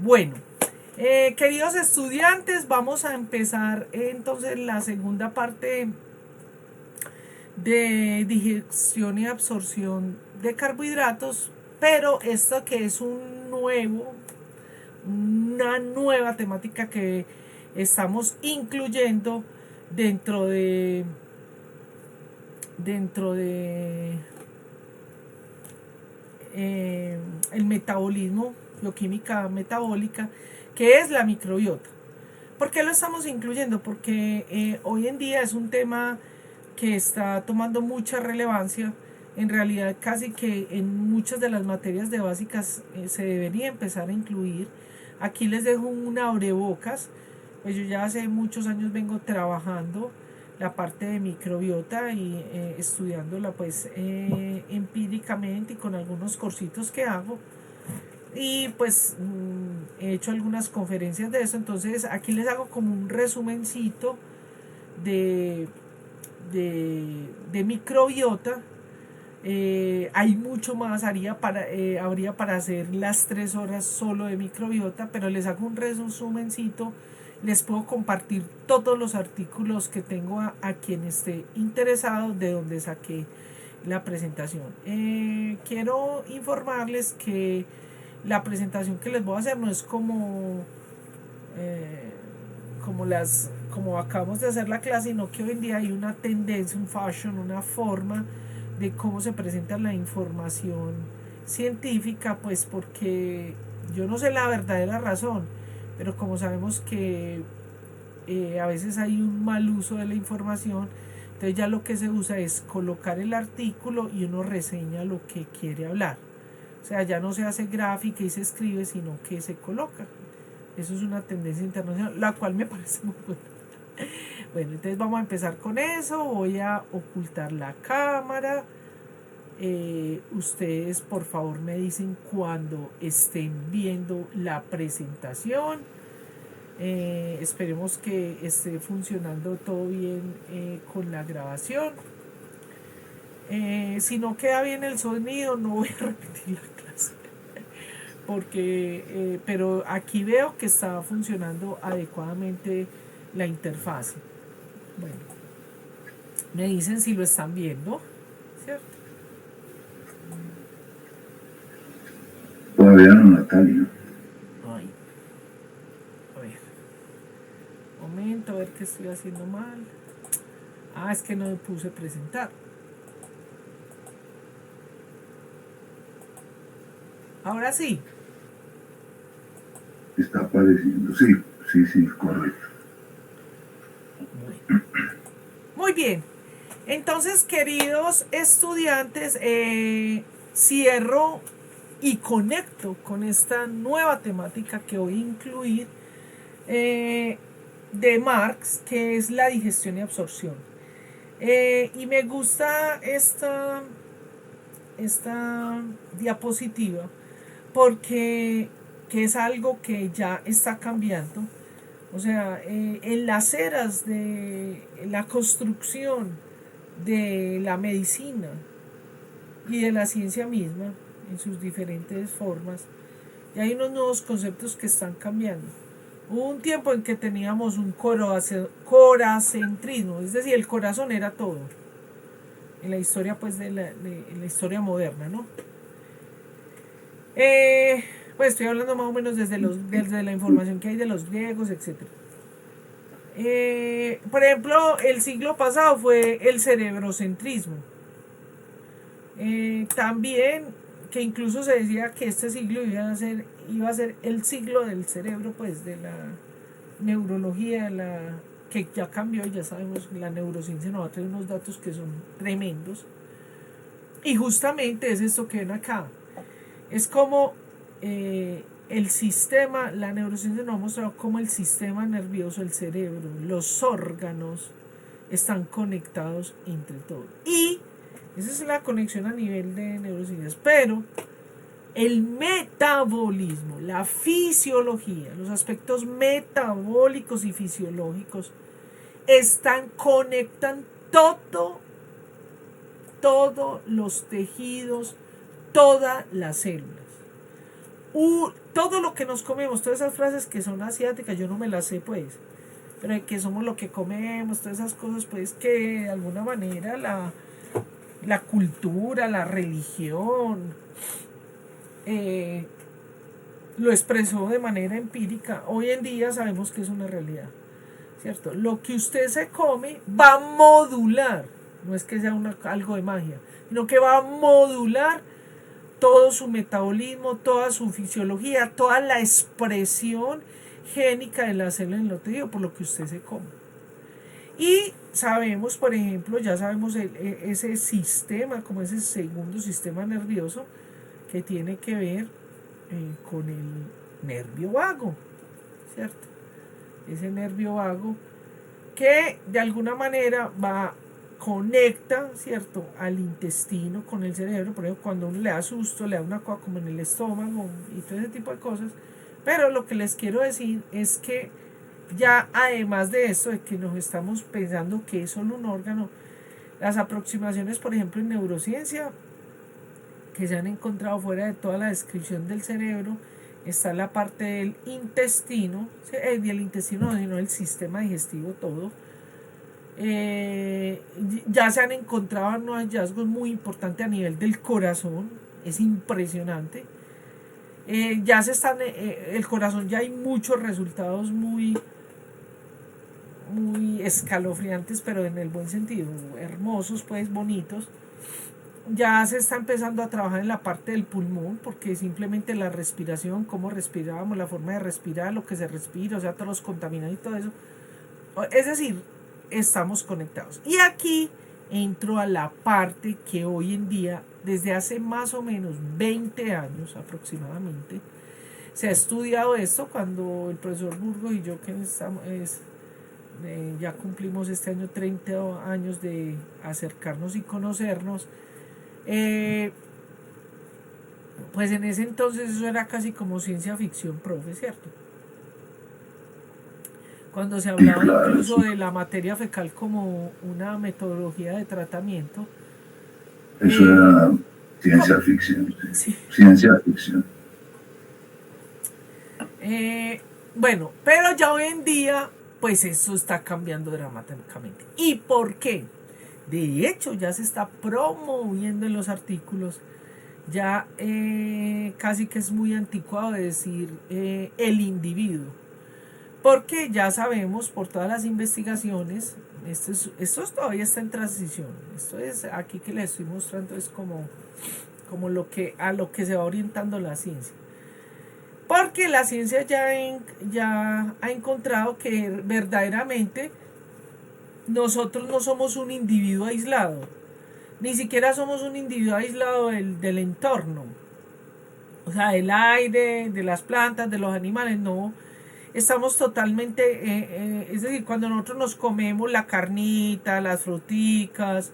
Bueno, queridos estudiantes, vamos a empezar entonces la segunda parte de digestión y absorción de carbohidratos, pero esto que es una nueva temática que estamos incluyendo dentro de el metabolismo, bioquímica metabólica, que es la microbiota. ¿Por qué lo estamos incluyendo? Porque hoy en día es un tema que está tomando mucha relevancia. En realidad casi que en muchas de las materias de básicas se debería empezar a incluir. Aquí les dejo un abrebocas. Pues yo ya hace muchos años vengo trabajando la parte de microbiota y estudiándola pues empíricamente y con algunos cursitos que hago. Y pues he hecho algunas conferencias de eso. Entonces aquí les hago como un resumencito de microbiota. Hay mucho más, habría para hacer las 3 horas solo de microbiota, pero les hago un resumencito. Les puedo compartir todos los artículos que tengo a quien esté interesado, de donde saqué la presentación. Quiero informarles que la presentación que les voy a hacer no es como acabamos de hacer la clase, sino que hoy en día hay una tendencia, un fashion, una forma de cómo se presenta la información científica, pues porque yo no sé la verdadera razón, pero como sabemos que a veces hay un mal uso de la información, entonces ya lo que se usa es colocar el artículo y uno reseña lo que quiere hablar. O sea, ya no se hace gráfica y se escribe, sino que se coloca. Eso es una tendencia internacional, la cual me parece muy buena. Bueno, entonces vamos a empezar con eso. Voy a ocultar la cámara. Ustedes por favor me dicen cuando estén viendo la presentación. Esperemos que esté funcionando todo bien con la grabación. Si no queda bien el sonido, no voy a repetir la clase. Pero aquí veo que está funcionando adecuadamente la interfase. Bueno, me dicen si lo están viendo, ¿cierto? Todavía no, Natalia. Ay, a ver. Momento, a ver qué estoy haciendo mal. Ah, es que no me puse presentar. Ahora sí. Está apareciendo, sí, correcto. Muy bien. Entonces, queridos estudiantes, cierro y conecto con esta nueva temática que voy a incluir de Marx, que es la digestión y absorción. Y me gusta esta diapositiva porque que es algo que ya está cambiando. O sea, en las eras de la construcción de la medicina y de la ciencia misma, en sus diferentes formas, y hay unos nuevos conceptos que están cambiando. Hubo un tiempo en que teníamos un coracentrismo, es decir, el corazón era todo, en la historia pues de la historia moderna, ¿no? Pues estoy hablando más o menos desde la información que hay de los griegos, etc. Por ejemplo, el siglo pasado fue el cerebrocentrismo. También que incluso se decía que este siglo iba a ser el siglo del cerebro, pues de la neurología, que ya cambió, ya sabemos, la neurociencia nos va a traer unos datos que son tremendos. Y justamente es esto que ven acá. Es como el sistema, la neurociencia nos ha mostrado cómo el sistema nervioso, el cerebro, los órganos están conectados entre todos. Y esa es la conexión a nivel de neurociencias. Pero el metabolismo, la fisiología, los aspectos metabólicos y fisiológicos conectan todos los tejidos, todas las células. todo lo que nos comemos, todas esas frases que son asiáticas, yo no me las sé pues, pero que somos lo que comemos, todas esas cosas pues que de alguna manera la cultura, la religión, lo expresó de manera empírica. Hoy en día sabemos que es una realidad, ¿cierto? Lo que usted se come va a modular, no es que sea algo de magia, sino que va a modular todo su metabolismo, toda su fisiología, toda la expresión génica de la célula en lo tejido por lo que usted se come. Y sabemos, por ejemplo, ya sabemos ese sistema, como ese segundo sistema nervioso que tiene que ver con el nervio vago, ¿cierto? Ese nervio vago que de alguna manera conecta, ¿cierto?, al intestino con el cerebro. Por ejemplo, cuando uno le da susto, le da una cosa como en el estómago y todo ese tipo de cosas. Pero lo que les quiero decir es que ya además de esto, de que nos estamos pensando que es solo un órgano, las aproximaciones, por ejemplo, en neurociencia, que se han encontrado fuera de toda la descripción del cerebro, está la parte del intestino, del intestino, sino del sistema digestivo todo. Ya se han encontrado unos hallazgos muy importantes a nivel del corazón, es impresionante. Ya se están, el corazón ya hay muchos resultados muy escalofriantes, pero en el buen sentido, hermosos, pues bonitos. Ya se está empezando a trabajar en la parte del pulmón, porque simplemente la respiración, cómo respirábamos, la forma de respirar, lo que se respira, o sea, todos los contaminantes y todo eso. Es decir, estamos conectados. Y aquí entro a la parte que hoy en día, desde hace más o menos 20 años aproximadamente, se ha estudiado esto cuando el profesor Burgos y yo, que ya cumplimos este año 30 años de acercarnos y conocernos. Pues en ese entonces eso era casi como ciencia ficción, profe, ¿cierto? Cuando se hablaba incluso de la materia fecal como una metodología de tratamiento. Eso era ciencia ficción. Sí. Ciencia ficción. Bueno, pero ya hoy en día, pues eso está cambiando dramáticamente. ¿Y por qué? De hecho, ya se está promoviendo en los artículos, ya casi que es muy anticuado decir el individuo, porque ya sabemos por todas las investigaciones, esto todavía está en transición, esto es aquí que les estoy mostrando, es como a lo que se va orientando la ciencia. Porque la ciencia ya ha encontrado que verdaderamente nosotros no somos un individuo aislado, ni siquiera somos un individuo aislado del entorno, o sea, del aire, de las plantas, de los animales, no. Estamos totalmente, es decir, cuando nosotros nos comemos la carnita, las fruticas,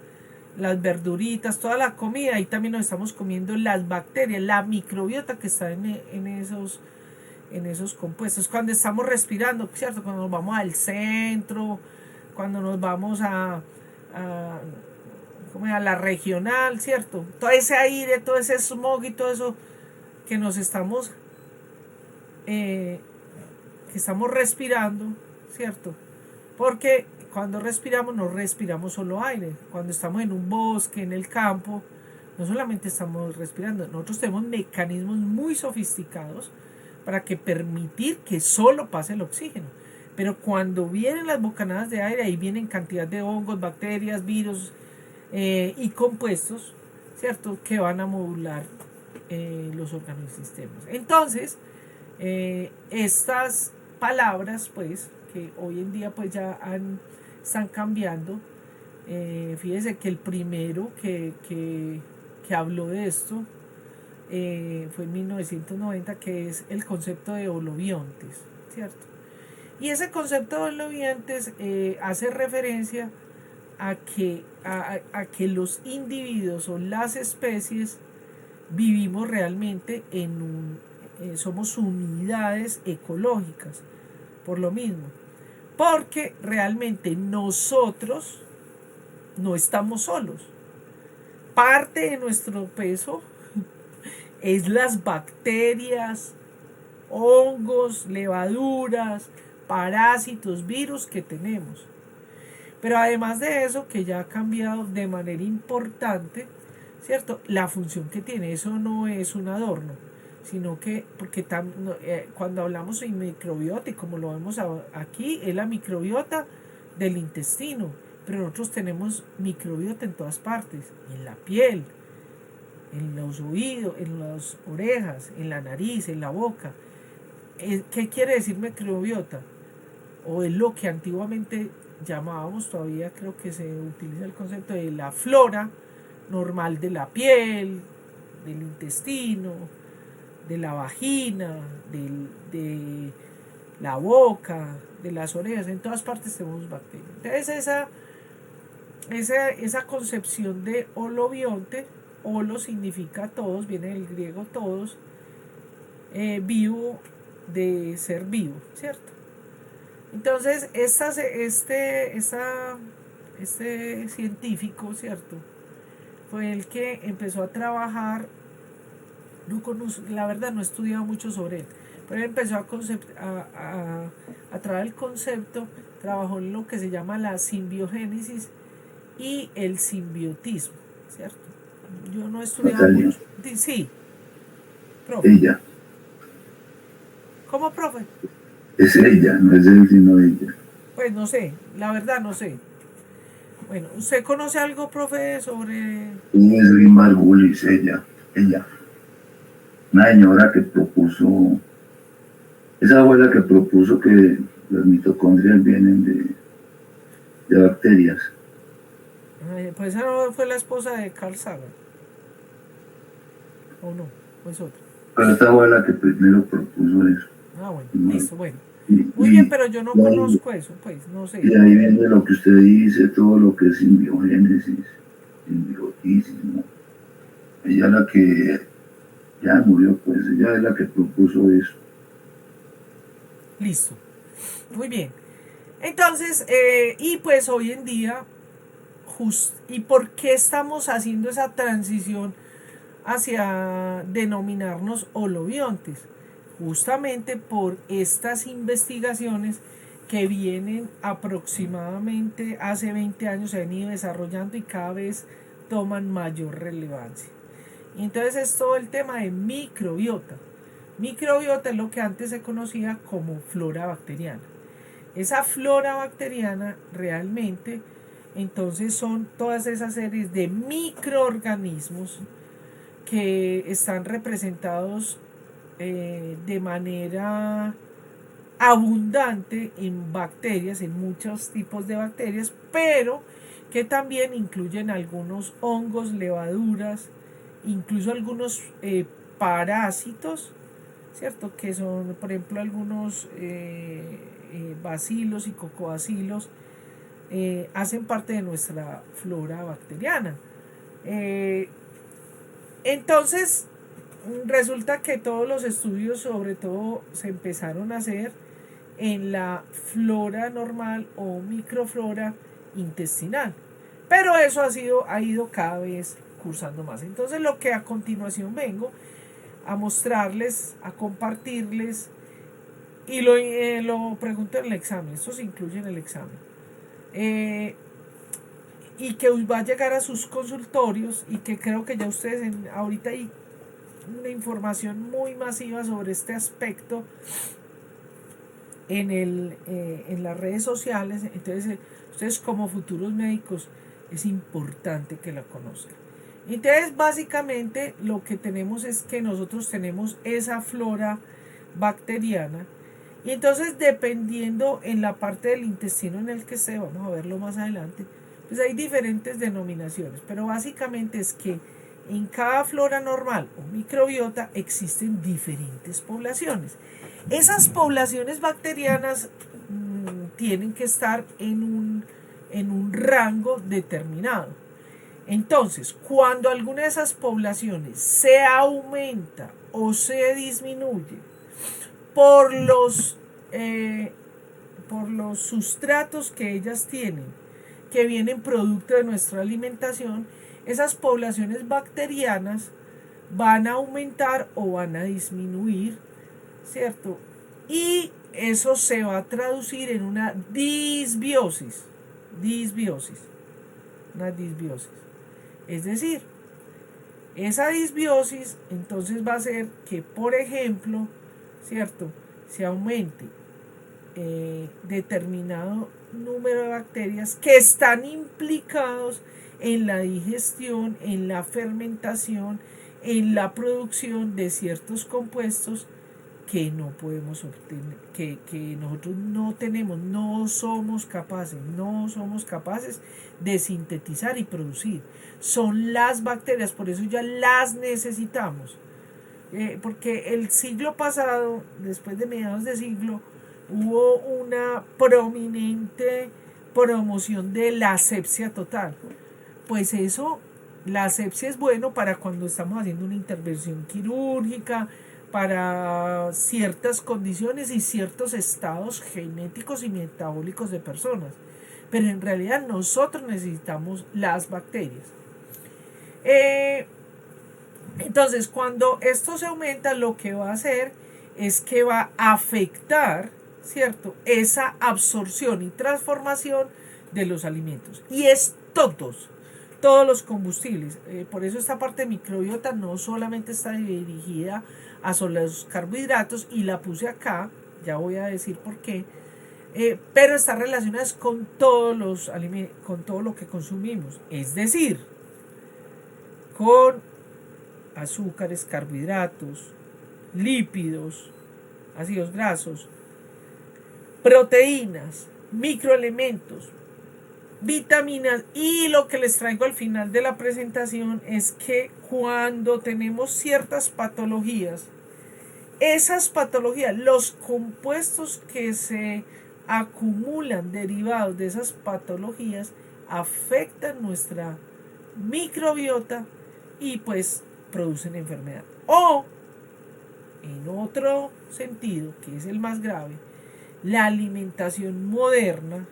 las verduritas, toda la comida, ahí también nos estamos comiendo las bacterias, la microbiota que está en esos compuestos. Cuando estamos respirando, ¿cierto? Cuando nos vamos al centro, cuando nos vamos a la regional, ¿cierto? Todo ese aire, todo ese smog y todo eso que nos estamos respirando, ¿cierto? Porque cuando respiramos, no respiramos solo aire. Cuando estamos en un bosque, en el campo, no solamente estamos respirando, nosotros tenemos mecanismos muy sofisticados para permitir que solo pase el oxígeno. Pero cuando vienen las bocanadas de aire, ahí vienen cantidad de hongos, bacterias, virus y compuestos, ¿cierto?, que van a modular los órganos y sistemas. Entonces, estas palabras, pues, que hoy en día pues ya están cambiando. Fíjese que el primero que habló de esto fue en 1990, que es el concepto de holobiontes, ¿cierto? Y ese concepto de holobiontes hace referencia a que los individuos o las especies vivimos realmente somos unidades ecológicas, por lo mismo, porque realmente nosotros no estamos solos. Parte de nuestro peso es las bacterias, hongos, levaduras, parásitos, virus que tenemos. Pero además de eso, que ya ha cambiado de manera importante, ¿cierto? La función que tiene, eso no es un adorno, sino que, porque cuando hablamos de microbiota, y como lo vemos aquí, es la microbiota del intestino, pero nosotros tenemos microbiota en todas partes, en la piel, en los oídos, en las orejas, en la nariz, en la boca. ¿Qué quiere decir microbiota? O es lo que antiguamente llamábamos, todavía creo que se utiliza el concepto de la flora normal de la piel, del intestino, de la vagina, de la boca, de las orejas, en todas partes tenemos bacterias. Entonces esa concepción de holobionte, holo significa todos, viene del griego todos, vivo, de ser vivo, ¿cierto? Entonces este científico, ¿cierto?, fue el que empezó a trabajar, la verdad no he estudiado mucho sobre él, pero él empezó a trabajar el concepto, trabajó en lo que se llama la simbiogénesis y el simbiotismo, ¿cierto? Yo no he estudiado Natalia, mucho. Sí, profe. ella, ¿Cómo, profe? es ella, no es él, sino ella. Pues no sé, la verdad no sé. Bueno, ¿usted conoce algo, profe, sobre...? Es Lee Margulis, ella. Una señora que propuso, esa fue la que propuso que las mitocondrias vienen de bacterias. Pues esa no fue la esposa de Carl Sagan. ¿O no? Pues otra. Pero esta fue la que primero propuso eso. Ah, bueno, listo, bueno. Y, Muy bien, pero yo no y conozco eso, pues, no sé. y ahí viene lo que usted dice, todo lo que es simbiogénesis, simbiotismo. Ella es la que ya murió, pues ella es la que propuso eso. Listo. Muy bien. Entonces, y pues hoy en día, ¿y por qué estamos haciendo esa transición hacia denominarnos holobiontes? Justamente por estas investigaciones que vienen aproximadamente hace 20 años, se han ido desarrollando y cada vez toman mayor relevancia. Y entonces es todo el tema de microbiota. Microbiota es lo que antes se conocía como flora bacteriana. Esa flora bacteriana realmente entonces son todas esas series de microorganismos que están representados de manera abundante en bacterias, en muchos tipos de bacterias, pero que también incluyen algunos hongos, levaduras, incluso algunos parásitos, ¿cierto? Que son, por ejemplo, algunos bacilos y cocobacilos, hacen parte de nuestra flora bacteriana. Entonces, resulta que todos los estudios, sobre todo, se empezaron a hacer en la flora normal o microflora intestinal. Pero eso ha ido cada vez cursando más. Entonces, lo que a continuación vengo a mostrarles, a compartirles, y lo pregunto en el examen, esto se incluye en el examen, y que va a llegar a sus consultorios, y que creo que ya ustedes ahorita hay una información muy masiva sobre este aspecto en las redes sociales. Entonces ustedes como futuros médicos es importante que la conozcan. Entonces básicamente lo que tenemos es que nosotros tenemos esa flora bacteriana, y entonces dependiendo en la parte del intestino en el que esté, vamos a verlo más adelante, pues hay diferentes denominaciones, pero básicamente es que en cada flora normal o microbiota existen diferentes poblaciones. Esas poblaciones bacterianas tienen que estar en un rango determinado. Entonces, cuando alguna de esas poblaciones se aumenta o se disminuye por los sustratos que ellas tienen, que vienen producto de nuestra alimentación, esas poblaciones bacterianas van a aumentar o van a disminuir, ¿cierto? Y eso se va a traducir en una disbiosis, una disbiosis. Es decir, esa disbiosis entonces va a hacer que, por ejemplo, ¿cierto?, se aumente determinado número de bacterias que están implicados en la digestión, en la fermentación, en la producción de ciertos compuestos que no podemos obtener, que nosotros no tenemos, no somos capaces de sintetizar y producir. Son las bacterias, por eso ya las necesitamos. Porque el siglo pasado, después de mediados de siglo, hubo una prominente promoción de la asepsia total. Pues eso, la asepsia es bueno para cuando estamos haciendo una intervención quirúrgica, para ciertas condiciones y ciertos estados genéticos y metabólicos de personas. Pero en realidad nosotros necesitamos las bacterias. Entonces, cuando esto se aumenta, lo que va a hacer es que va a afectar, ¿cierto?, esa absorción y transformación de los alimentos. Y es todos los combustibles. Por eso esta parte de microbiota no solamente está dirigida a los carbohidratos, y la puse acá, ya voy a decir por qué, pero está relacionada con todos los alimentos, con todo lo que consumimos, es decir, con azúcares, carbohidratos, lípidos, ácidos grasos, proteínas, microelementos, vitaminas. Y lo que les traigo al final de la presentación es que cuando tenemos ciertas patologías, esas patologías, los compuestos que se acumulan derivados de esas patologías afectan nuestra microbiota y pues producen enfermedad. O, en otro sentido, que es el más grave, la alimentación moderna,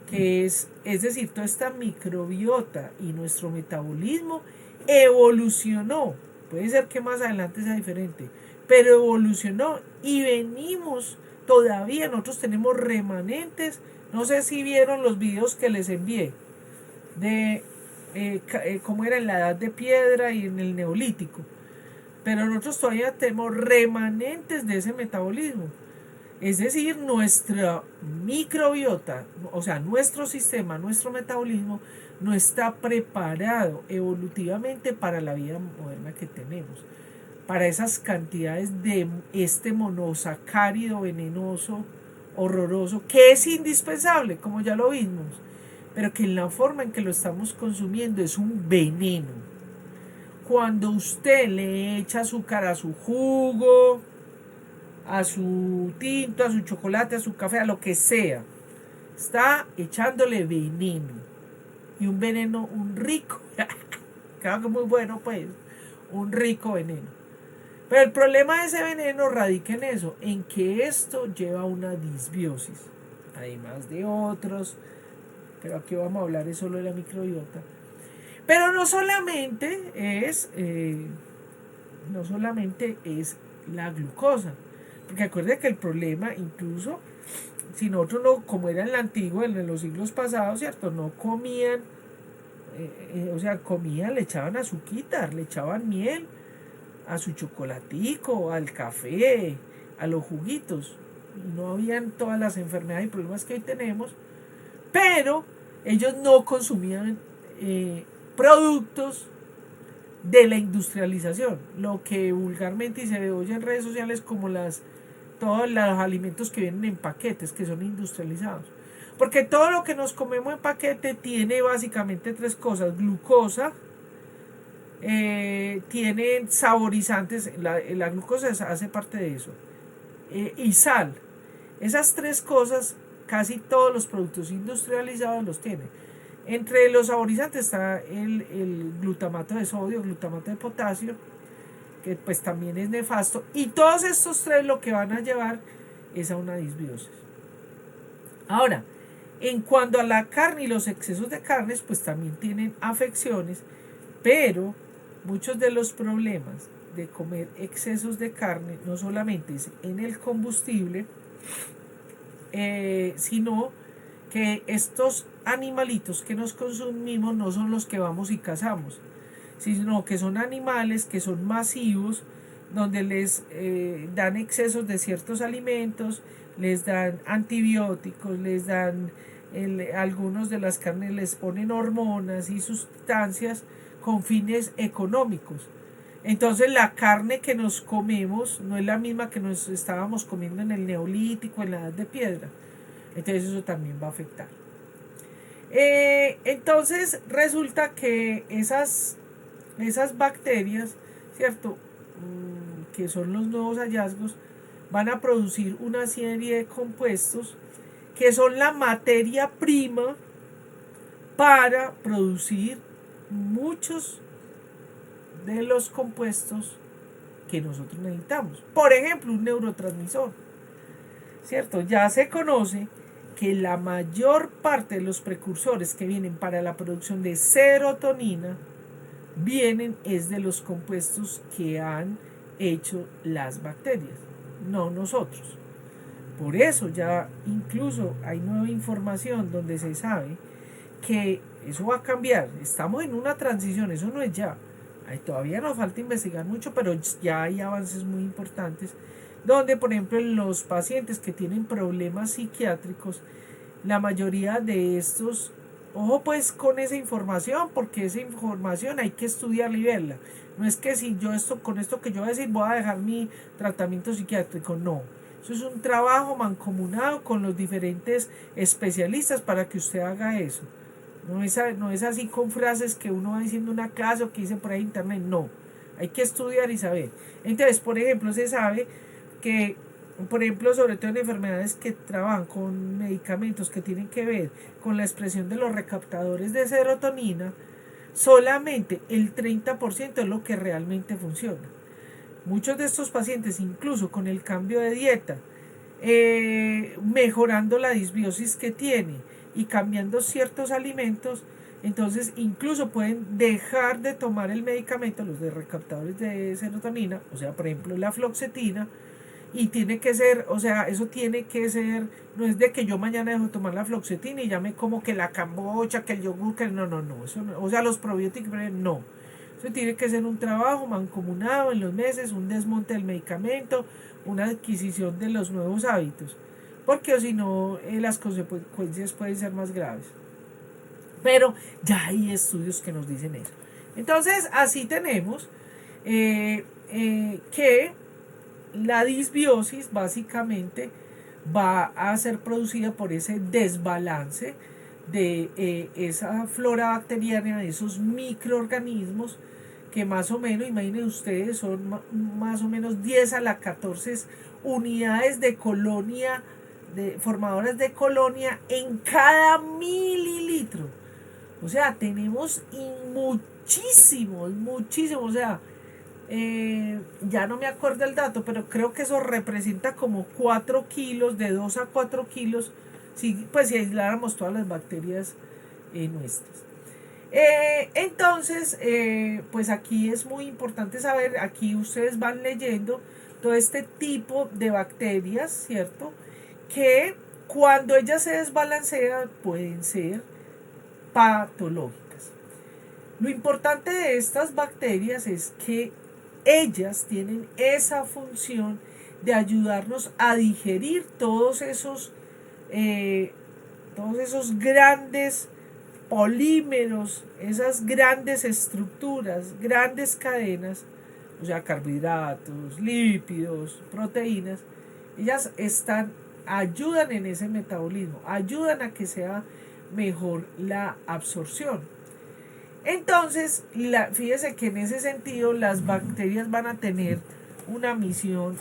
que es decir, toda esta microbiota y nuestro metabolismo evolucionó. Puede ser que más adelante sea diferente, pero evolucionó y venimos todavía, nosotros tenemos remanentes. No sé si vieron los videos que les envié de cómo era en la edad de piedra y en el neolítico, pero nosotros todavía tenemos remanentes de ese metabolismo. Es decir, nuestra microbiota, o sea, nuestro sistema, nuestro metabolismo no está preparado evolutivamente para la vida moderna que tenemos, para esas cantidades de este monosacárido venenoso, horroroso, que es indispensable, como ya lo vimos, pero que en la forma en que lo estamos consumiendo es un veneno. Cuando usted le echa azúcar a su jugo, a su tinto, a su chocolate, a su café, a lo que sea, está echándole veneno. Y un veneno, un rico, que algo muy bueno, pues, un rico veneno. Pero el problema de ese veneno radica en eso, en que esto lleva a una disbiosis, además de otros, pero aquí vamos a hablar es solo de la microbiota. Pero no solamente es la glucosa, porque acuérdense que el problema, incluso si nosotros no, como era en la antigua, en los siglos pasados, ¿cierto?, no comían, comían, le echaban azuquitar, le echaban miel a su chocolatico, al café, a los juguitos. No habían todas las enfermedades y problemas que hoy tenemos, pero ellos no consumían productos de la industrialización, lo que vulgarmente se oye en redes sociales como todos los alimentos que vienen en paquetes, que son industrializados. Porque todo lo que nos comemos en paquete tiene básicamente tres cosas: glucosa, tiene saborizantes, la glucosa hace parte de eso, y sal. Esas tres cosas casi todos los productos industrializados los tienen. Entre los saborizantes está el glutamato de sodio, glutamato de potasio, que pues también es nefasto, y todos estos tres lo que van a llevar es a una disbiosis. Ahora, en cuanto a la carne y los excesos de carnes, pues también tienen afecciones, pero muchos de los problemas de comer excesos de carne no solamente es en el combustible, sino que estos animalitos que nos consumimos no son los que vamos y cazamos, sino que son animales que son masivos, donde les dan excesos de ciertos alimentos, les dan antibióticos, les dan algunos de las carnes les ponen hormonas y sustancias con fines económicos. Entonces la carne que nos comemos no es la misma que nos estábamos comiendo en el Neolítico, en la Edad de Piedra. Entonces eso también va a afectar. Entonces resulta que esas bacterias, ¿cierto? Que son los nuevos hallazgos, van a producir una serie de compuestos que son la materia prima para producir muchos de los compuestos que nosotros necesitamos. Por ejemplo, un neurotransmisor, ¿cierto? Ya se conoce que la mayor parte de los precursores que vienen para la producción de serotonina vienen es de los compuestos que han hecho las bacterias, no nosotros. Por eso ya incluso hay nueva información donde se sabe que eso va a cambiar. Estamos en una transición, eso no es ya. Todavía nos falta investigar mucho, pero ya hay avances muy importantes, donde por ejemplo en los pacientes que tienen problemas psiquiátricos, la mayoría de estos, ojo pues con esa información, porque esa información hay que estudiarla y verla. No es que si yo con esto que yo voy a decir voy a dejar mi tratamiento psiquiátrico, no. Eso es un trabajo mancomunado con los diferentes especialistas para que usted haga eso. No es así con frases que uno va diciendo una clase o que dice por ahí en internet, no. Hay que estudiar y saber. Entonces, por ejemplo, se sabe que, por ejemplo, sobre todo en enfermedades que trabajan con medicamentos que tienen que ver con la expresión de los recaptadores de serotonina, solamente el 30% es lo que realmente funciona. Muchos de estos pacientes, incluso con el cambio de dieta, mejorando la disbiosis que tiene y cambiando ciertos alimentos, entonces incluso pueden dejar de tomar el medicamento, los de recaptadores de serotonina, o sea, por ejemplo, la fluoxetina, y tiene que ser, o sea, eso tiene que ser, no es de que yo mañana dejo de tomar la fluoxetina y ya me como que la cambocha, que el yogur, que no, eso no, o sea, los probióticos, no. Eso tiene que ser un trabajo mancomunado en los meses, un desmonte del medicamento, una adquisición de los nuevos hábitos, porque si no las consecuencias pueden ser más graves. Pero ya hay estudios que nos dicen eso. Entonces, así tenemos que la disbiosis básicamente va a ser producida por ese desbalance de esa flora bacteriana, de esos microorganismos que más o menos, imaginen ustedes, son más o menos 10 a la 14 unidades de colonia, formadoras de colonia en cada mililitro. O sea, tenemos muchísimos, o sea, ya no me acuerdo el dato, pero creo que eso representa como 4 kilos, de 2 a 4 kilos, si aisláramos todas las bacterias nuestras. Entonces, pues aquí es muy importante saber, aquí ustedes van leyendo todo este tipo de bacterias, ¿cierto? Que cuando ellas se desbalancean pueden ser patológicas. Lo importante de estas bacterias es que ellas tienen esa función de ayudarnos a digerir todos esos grandes polímeros, esas grandes estructuras, grandes cadenas, o sea, carbohidratos, lípidos, proteínas. Ellas ayudan en ese metabolismo, ayudan a que sea mejor la absorción. Entonces, fíjese que en ese sentido las bacterias van a tener una misión,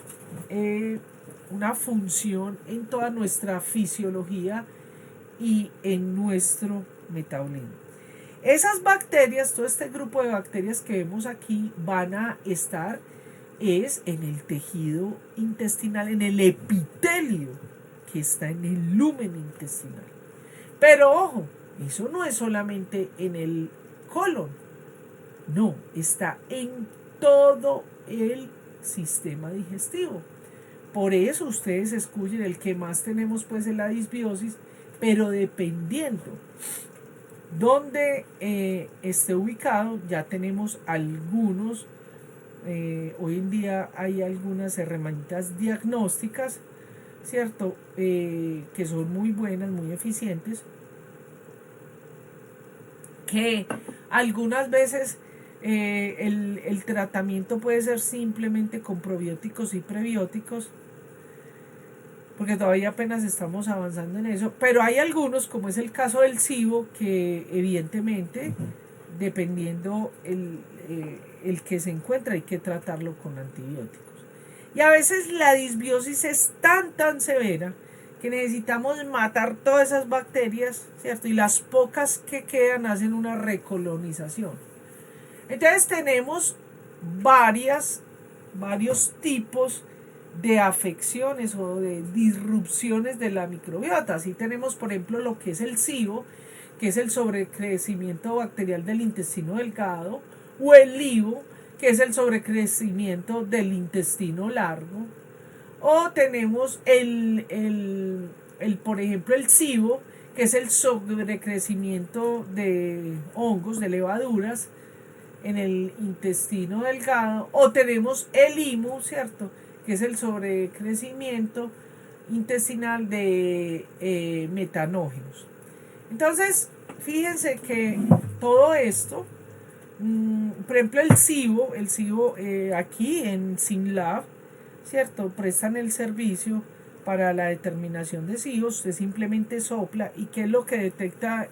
una función en toda nuestra fisiología y en nuestro metabolismo. Esas bacterias, todo este grupo de bacterias que vemos aquí, van a estar en el tejido intestinal, en el epitelio que está en el lumen intestinal. Pero ojo, eso no es solamente en el colon, no, está en todo el sistema digestivo. Por eso ustedes escuchen, el que más tenemos pues es la disbiosis, pero dependiendo donde esté ubicado, ya tenemos algunos, hoy en día hay algunas herramientas diagnósticas, ¿cierto? Que son muy buenas, muy eficientes, que algunas veces el tratamiento puede ser simplemente con probióticos y prebióticos, porque todavía apenas estamos avanzando en eso, pero hay algunos, como es el caso del SIBO, que evidentemente, dependiendo el que se encuentra, hay que tratarlo con antibióticos. Y a veces la disbiosis es tan severa que necesitamos matar todas esas bacterias, ¿cierto? Y las pocas que quedan hacen una recolonización. Entonces tenemos varios tipos de afecciones o de disrupciones de la microbiota. Así tenemos, por ejemplo, lo que es el SIBO, que es el sobrecrecimiento bacterial del intestino delgado, o el LIBO, que es el sobrecrecimiento del intestino largo, o tenemos por ejemplo, el SIBO, que es el sobrecrecimiento de hongos, de levaduras en el intestino delgado, o tenemos el IMU, ¿cierto?, que es el sobrecrecimiento intestinal de metanógenos. Entonces, fíjense que todo esto, por ejemplo, el SIBO aquí en SimLab, ¿cierto?, prestan el servicio para la determinación de SIBO. Usted simplemente sopla y ¿qué es lo que detecta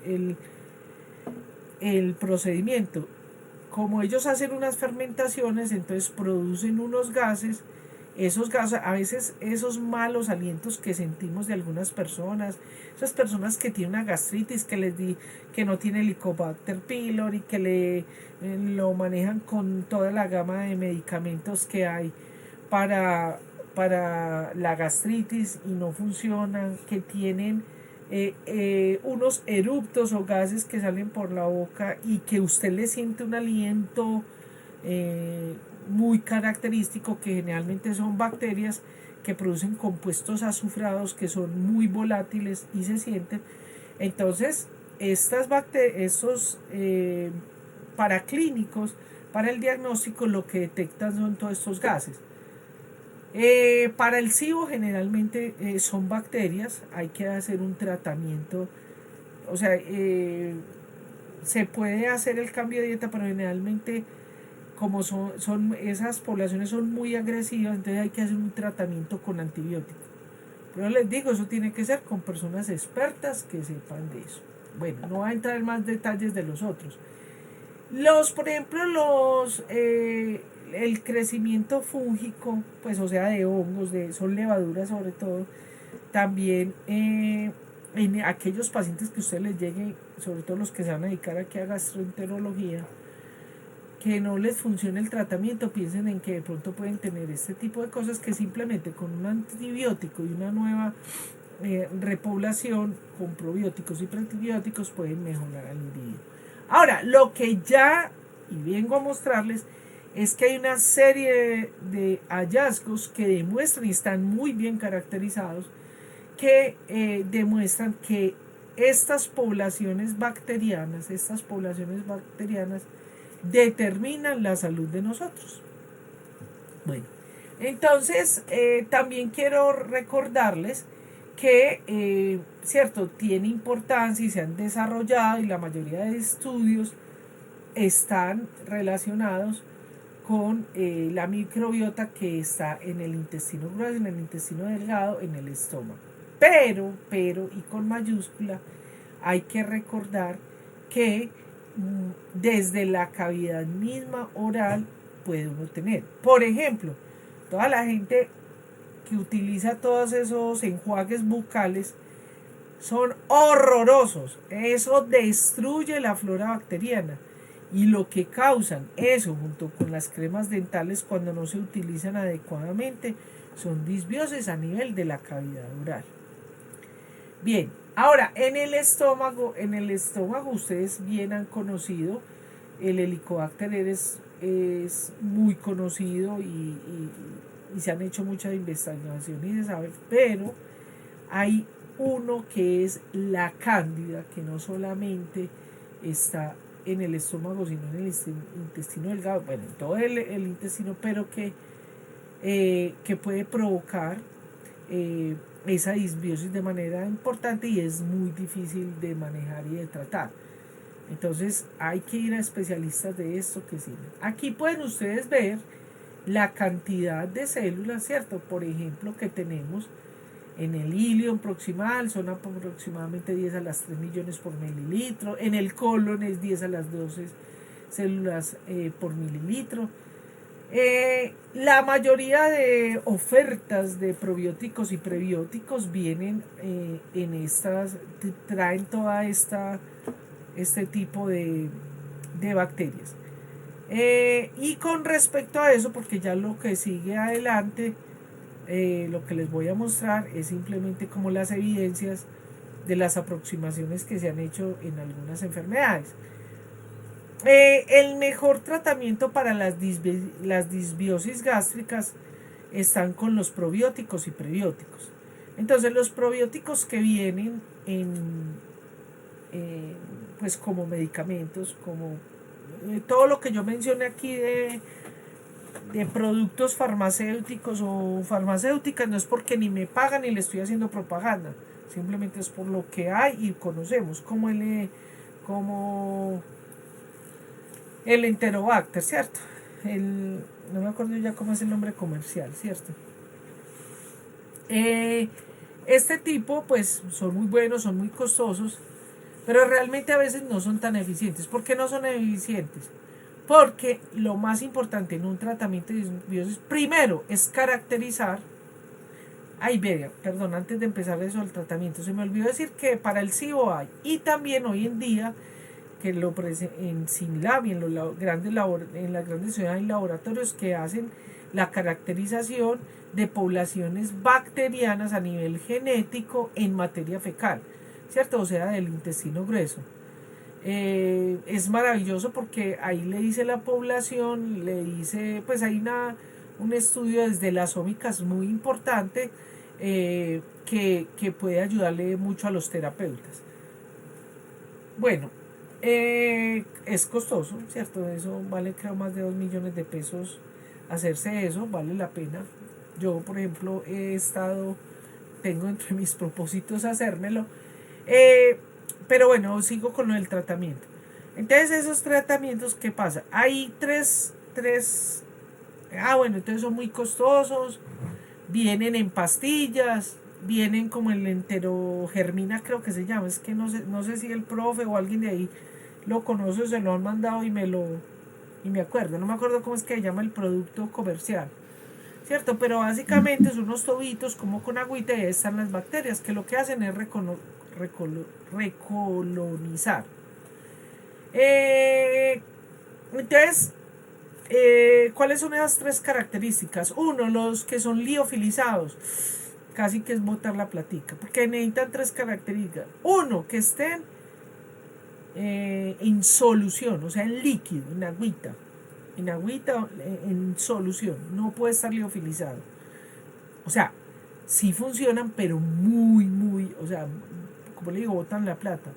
el procedimiento? Como ellos hacen unas fermentaciones, entonces producen unos gases. Esos gases, a veces esos malos alientos que sentimos de algunas personas, esas personas que tienen una gastritis, que no tiene Helicobacter pylori, que lo manejan con toda la gama de medicamentos que hay para la gastritis y no funcionan, que tienen unos eruptos o gases que salen por la boca y que usted le siente un aliento muy característico, que generalmente son bacterias que producen compuestos azufrados que son muy volátiles y se sienten. Entonces, estos paraclínicos para el diagnóstico lo que detectan son todos estos gases. Para el SIBO generalmente son bacterias, hay que hacer un tratamiento, o sea, se puede hacer el cambio de dieta, pero generalmente como esas poblaciones son muy agresivas, entonces hay que hacer un tratamiento con antibióticos. Pero les digo, eso tiene que ser con personas expertas que sepan de eso. Bueno, no voy a entrar en más detalles de los otros. Por ejemplo, el crecimiento fúngico, pues o sea, de hongos, son levaduras sobre todo, también en aquellos pacientes que usted les llegue, sobre todo los que se van a dedicar aquí a gastroenterología, que no les funcione el tratamiento, piensen en que de pronto pueden tener este tipo de cosas que simplemente con un antibiótico y una nueva repoblación con probióticos y prebióticos pueden mejorar al individuo. Ahora, lo que ya, y vengo a mostrarles, es que hay una serie de hallazgos que demuestran, y están muy bien caracterizados, que demuestran que estas poblaciones bacterianas determinan la salud de nosotros. Bueno, entonces también quiero recordarles que, cierto, tiene importancia y se han desarrollado, y la mayoría de estudios están relacionados con la microbiota que está en el intestino grueso, en el intestino delgado, en el estómago. Pero, y con mayúscula, hay que recordar que desde la cavidad misma oral puede uno tener. Por ejemplo, toda la gente que utiliza todos esos enjuagues bucales son horrorosos. Eso destruye la flora bacteriana. Y lo que causan eso, junto con las cremas dentales, cuando no se utilizan adecuadamente, son disbiosis a nivel de la cavidad oral. Bien, ahora en el estómago ustedes bien han conocido El Helicobacter es muy conocido y se han hecho muchas investigaciones y se sabe, pero hay uno que es la cándida, que no solamente está en el estómago, sino en el intestino delgado, bueno, en todo el intestino, pero que puede provocar esa disbiosis de manera importante y es muy difícil de manejar y de tratar. Entonces hay que ir a especialistas de esto que sí. Aquí pueden ustedes ver la cantidad de células, ¿cierto? Por ejemplo, que tenemos en el ilion proximal son aproximadamente 10 a las 3 millones por mililitro. En el colon es 10 a las 12 células por mililitro. La mayoría de ofertas de probióticos y prebióticos vienen en estas, traen toda este tipo de bacterias. Y con respecto a eso, porque ya lo que sigue adelante, lo que les voy a mostrar es simplemente como las evidencias de las aproximaciones que se han hecho en algunas enfermedades. El mejor tratamiento para las disbiosis gástricas están con los probióticos y prebióticos. Entonces los probióticos que vienen pues como medicamentos, como todo lo que yo mencioné aquí de productos farmacéuticos o farmacéuticas, no es porque ni me pagan ni le estoy haciendo propaganda, simplemente es por lo que hay y conocemos, como el Enterobacter, ¿cierto? No me acuerdo ya cómo es el nombre comercial, ¿cierto? Este tipo pues son muy buenos, son muy costosos, pero realmente a veces no son tan eficientes. ¿Por qué no son eficientes? Porque lo más importante en un tratamiento de disbiosis, primero, es caracterizar. Ay, vea, perdón, antes de empezar eso del tratamiento, se me olvidó decir que para el SIBO hay, y también hoy en día, que en Similab y en las grandes ciudades hay laboratorios que hacen la caracterización de poblaciones bacterianas a nivel genético en materia fecal, ¿cierto? O sea, del intestino grueso. Es maravilloso porque ahí le dice la población, le dice, pues hay un estudio desde las ómicas muy importante que puede ayudarle mucho a los terapeutas. Bueno, es costoso, ¿cierto? Eso vale creo más de 2 millones de pesos hacerse eso, vale la pena. Yo, por ejemplo, tengo entre mis propósitos hacérmelo. Pero bueno, sigo con el tratamiento. Entonces, esos tratamientos, ¿qué pasa? Hay tres bueno, entonces son muy costosos, vienen en pastillas, vienen como el enterogermina, creo que se llama, es que no sé si el profe o alguien de ahí lo conoce o se lo han mandado y me acuerdo, no me acuerdo cómo es que se llama el producto comercial, ¿cierto? Pero básicamente son unos tubitos como con agüita y ahí están las bacterias, que lo que hacen es recolonizar. Entonces, ¿cuáles son esas tres características? Uno, los que son liofilizados, casi que es botar la platica, porque necesitan tres características. Uno, que estén en solución, o sea, en líquido, en agüita, en solución, no puede estar liofilizado. O sea, sí funcionan, pero muy, o sea, como le digo, botan la plata.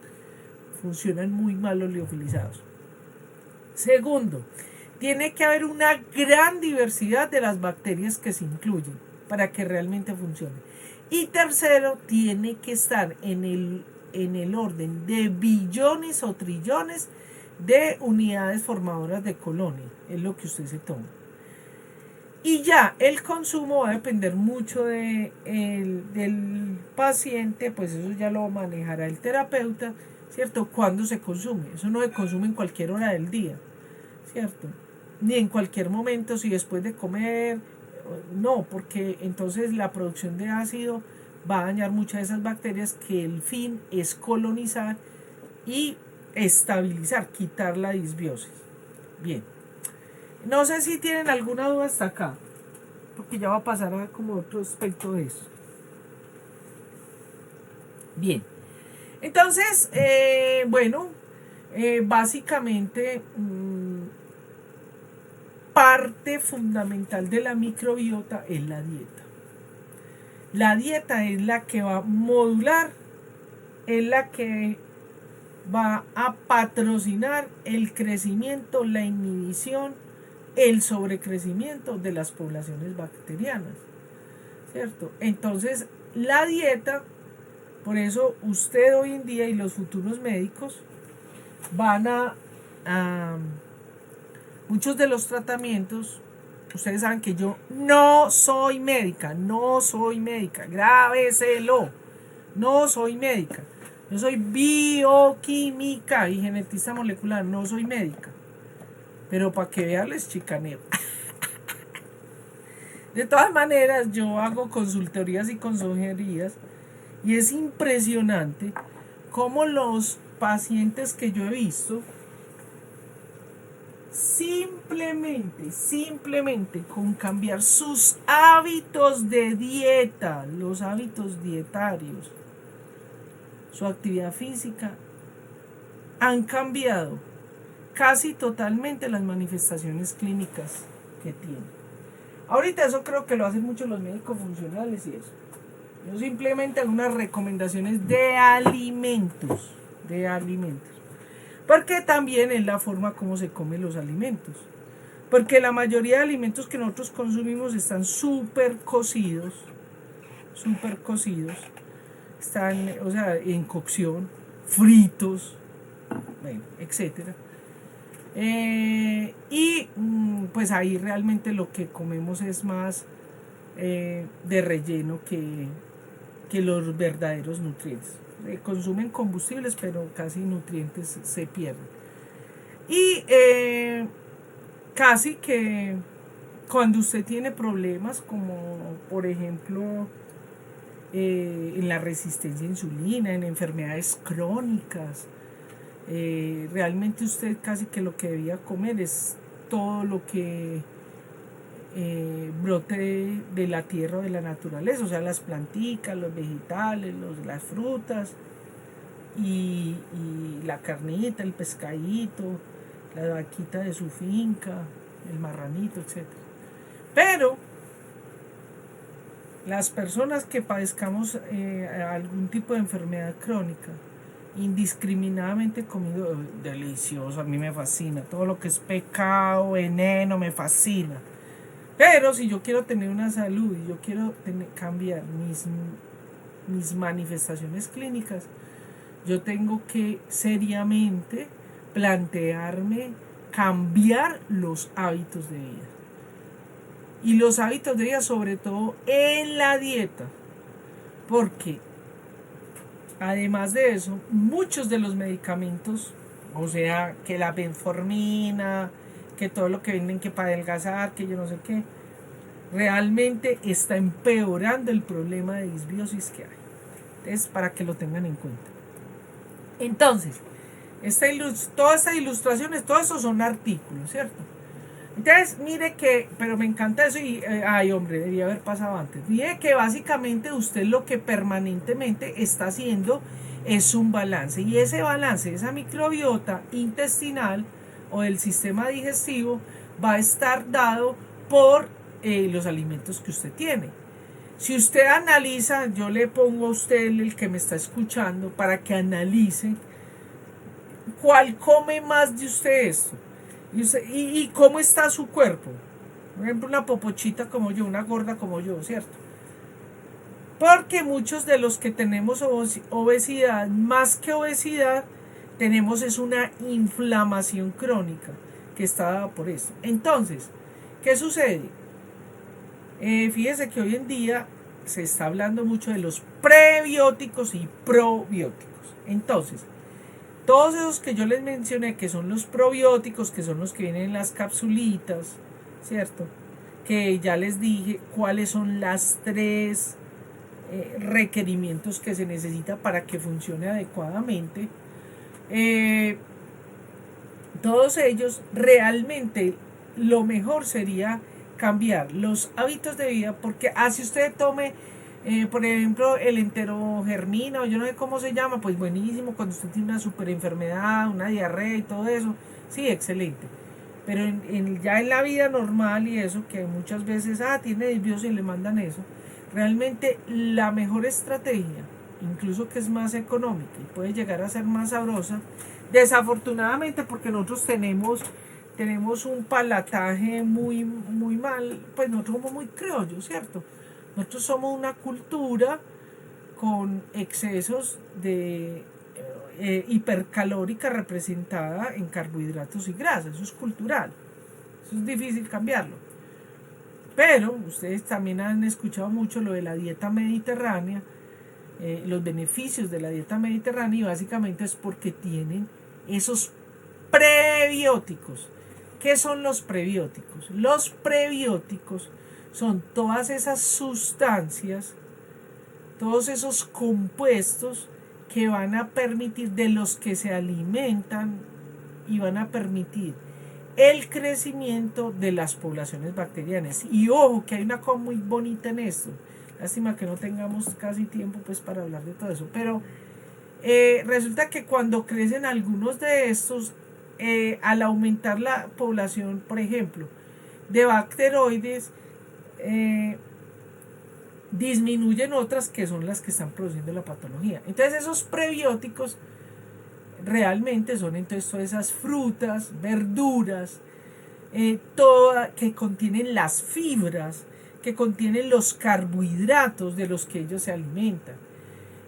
Funcionan muy mal los liofilizados. Segundo, tiene que haber una gran diversidad de las bacterias que se incluyen para que realmente funcione. Y tercero, tiene que estar en el orden de billones o trillones de unidades formadoras de colonia. Es lo que usted se toma. Y ya el consumo va a depender mucho del paciente, pues eso ya lo manejará el terapeuta, ¿cierto? ¿Cuándo se consume? Eso no se consume en cualquier hora del día, ¿cierto? Ni en cualquier momento, si después de comer, no, porque entonces la producción de ácido va a dañar muchas de esas bacterias que el fin es colonizar y estabilizar, quitar la disbiosis. Bien. No sé si tienen alguna duda hasta acá, porque ya va a pasar a como otro aspecto de eso. Bien, entonces, bueno, básicamente parte fundamental de la microbiota es la dieta. La dieta es la que va a modular, es la que va a patrocinar el crecimiento, la inhibición, el sobrecrecimiento de las poblaciones bacterianas, ¿cierto? Entonces, la dieta, por eso usted hoy en día y los futuros médicos van a muchos de los tratamientos, ustedes saben que yo no soy médica, grábeselo, no soy médica. Yo soy bioquímica y genetista molecular, no soy médica. Pero para que vean les chicaneo. De todas maneras, yo hago consultorías y consejerías y es impresionante cómo los pacientes que yo he visto simplemente con cambiar sus hábitos de dieta, los hábitos dietarios, su actividad física, han cambiado casi totalmente las manifestaciones clínicas que tienen. Ahorita eso creo que lo hacen muchos los médicos funcionales y eso. Yo simplemente hago unas recomendaciones de alimentos. Porque también es la forma como se comen los alimentos. Porque la mayoría de alimentos que nosotros consumimos están súper cocidos. Están, o sea, en cocción, fritos, bueno, etcétera. Pues ahí realmente lo que comemos es más de relleno que los verdaderos nutrientes. Consumen combustibles, pero casi nutrientes se pierden. Y casi que cuando usted tiene problemas como por ejemplo en la resistencia a insulina, en enfermedades crónicas, realmente usted casi que lo que debía comer es todo lo que brote de la tierra o de la naturaleza, o sea, las planticas, los vegetales, las frutas y la carnita, el pescadito, la vaquita de su finca, el marranito, etc. Pero las personas que padezcamos algún tipo de enfermedad crónica, indiscriminadamente comido delicioso, a mí me fascina, todo lo que es pecado, veneno, me fascina. Pero si yo quiero tener una salud y yo quiero cambiar mis manifestaciones clínicas, yo tengo que seriamente plantearme cambiar los hábitos de vida. Y los hábitos de vida sobre todo en la dieta. Porque además de eso, muchos de los medicamentos, o sea, que la metformina, que todo lo que venden que para adelgazar, que yo no sé qué, realmente está empeorando el problema de disbiosis que hay. Entonces, para que lo tengan en cuenta. Entonces, todas estas ilustraciones, todo eso son artículos, ¿cierto? Entonces, mire que, pero me encanta eso y, ay hombre, debía haber pasado antes. Mire que básicamente usted lo que permanentemente está haciendo es un balance. Y ese balance, esa microbiota intestinal o del sistema digestivo va a estar dado por los alimentos que usted tiene. Si usted analiza, yo le pongo a usted, el que me está escuchando, para que analice cuál come más de usted esto y cómo está su cuerpo. Por ejemplo, una popochita como yo, una gorda como yo, ¿cierto? Porque muchos de los que tenemos obesidad, más que obesidad, tenemos es una inflamación crónica que está dada por esto. Entonces, ¿qué sucede? Fíjese que hoy en día se está hablando mucho de los prebióticos y probióticos. Entonces, todos esos que yo les mencioné, que son los probióticos, que son los que vienen en las capsulitas, ¿cierto? Que ya les dije cuáles son las 3 requerimientos que se necesita para que funcione adecuadamente. Todos ellos, realmente lo mejor sería cambiar los hábitos de vida, porque así usted tome por ejemplo el enterogermina o yo no sé cómo se llama, pues buenísimo cuando usted tiene una super enfermedad, una diarrea y todo eso, sí, excelente. Pero ya en la vida normal y eso, que muchas veces, tiene disbiosis y le mandan eso, realmente la mejor estrategia, incluso que es más económica y puede llegar a ser más sabrosa, desafortunadamente porque nosotros tenemos un palataje muy mal, pues nosotros somos muy criollos, ¿cierto? Nosotros somos una cultura con excesos de hipercalórica representada en carbohidratos y grasas. Eso es cultural, eso es difícil cambiarlo. Pero ustedes también han escuchado mucho lo de la dieta mediterránea, los beneficios de la dieta mediterránea, y básicamente es porque tienen esos prebióticos. ¿Qué son los prebióticos? Los prebióticos son todas esas sustancias, todos esos compuestos que van a permitir, de los que se alimentan y van a permitir el crecimiento de las poblaciones bacterianas. Y ojo, que hay una cosa muy bonita en esto. Lástima que no tengamos casi tiempo pues para hablar de todo eso, pero resulta que cuando crecen algunos de estos, al aumentar la población, por ejemplo, de bacteroides, disminuyen otras que son las que están produciendo la patología. Entonces esos prebióticos realmente son entonces todas esas frutas, verduras, que contienen las fibras, que contienen los carbohidratos de los que ellos se alimentan.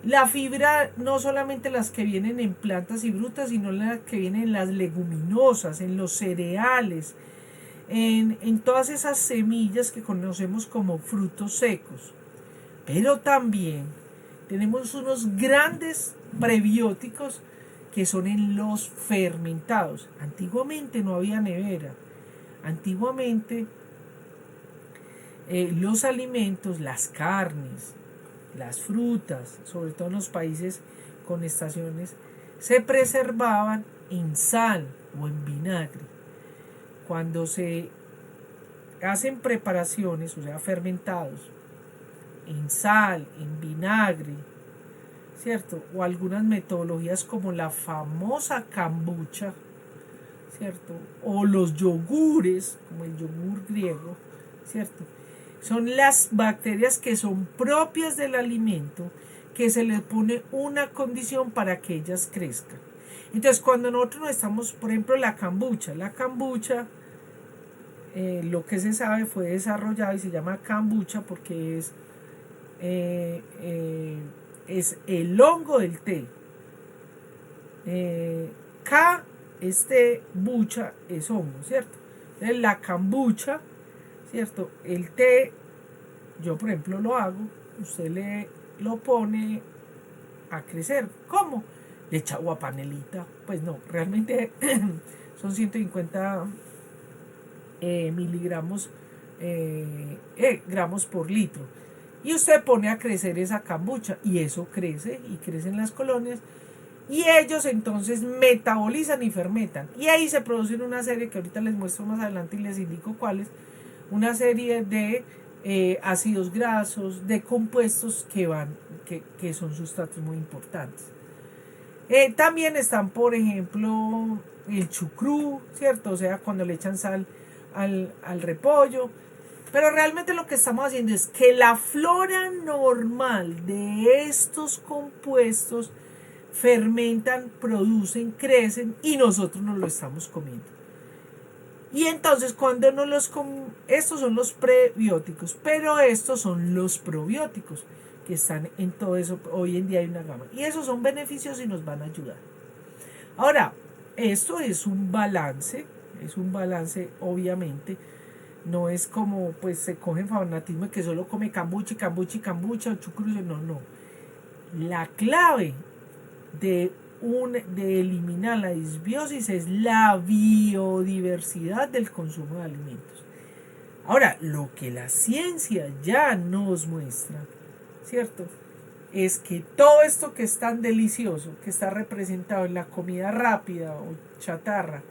La fibra no solamente las que vienen en plantas y frutas, sino las que vienen en las leguminosas, en los cereales, en todas esas semillas que conocemos como frutos secos. Pero también tenemos unos grandes prebióticos que son en los fermentados. Antiguamente no había nevera. Antiguamente los alimentos, las carnes, las frutas, sobre todo en los países con estaciones, se preservaban en sal o en vinagre. Cuando se hacen preparaciones, o sea, fermentados, en sal, en vinagre, ¿cierto? O algunas metodologías como la famosa kombucha, ¿cierto? O los yogures, como el yogur griego, ¿cierto? Son las bacterias que son propias del alimento, que se les pone una condición para que ellas crezcan. Entonces, cuando nosotros estamos, por ejemplo, la kombucha, lo que se sabe fue desarrollado y se llama kombucha porque es el hongo del té. K es té, bucha es hongo, ¿cierto? Entonces la kombucha, ¿cierto? El té, yo por ejemplo lo hago, usted lo pone a crecer. ¿Cómo? Le echa agua panelita. Pues no, realmente son 150 miligramos, gramos por litro. Y usted pone a crecer esa kombucha y eso crece y crecen las colonias y ellos entonces metabolizan y fermentan y ahí se producen una serie que ahorita les muestro más adelante y les indico cuáles, una serie de ácidos grasos, de compuestos que son sustratos muy importantes. También están, por ejemplo, el chucrú, ¿cierto? O sea, cuando le echan sal al repollo. Pero realmente lo que estamos haciendo es que la flora normal de estos compuestos fermentan, producen, crecen y nosotros nos lo estamos comiendo. Y entonces cuando estos son los prebióticos, pero estos son los probióticos que están en todo eso. Hoy en día hay una gama y esos son beneficios y nos van a ayudar. Ahora, esto es un balance obviamente. No es como pues se coge fanatismo que solo come kombucha, o chucrú. No. La clave de eliminar la disbiosis es la biodiversidad del consumo de alimentos. Ahora, lo que la ciencia ya nos muestra, ¿cierto? Es que todo esto que es tan delicioso, que está representado en la comida rápida o chatarra,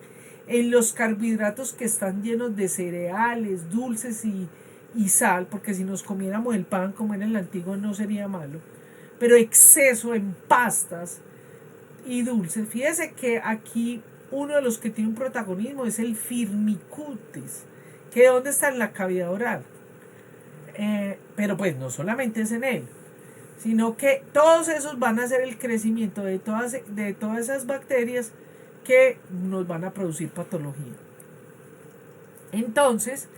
en los carbohidratos que están llenos de cereales, dulces y sal, porque si nos comiéramos el pan como en el antiguo no sería malo, pero exceso en pastas y dulces. Fíjese que aquí uno de los que tiene un protagonismo es el firmicutes, que ¿dónde está? En la cavidad oral. Pero pues no solamente es en él, sino que todos esos van a hacer el crecimiento de todas esas bacterias que nos van a producir patología. Entonces,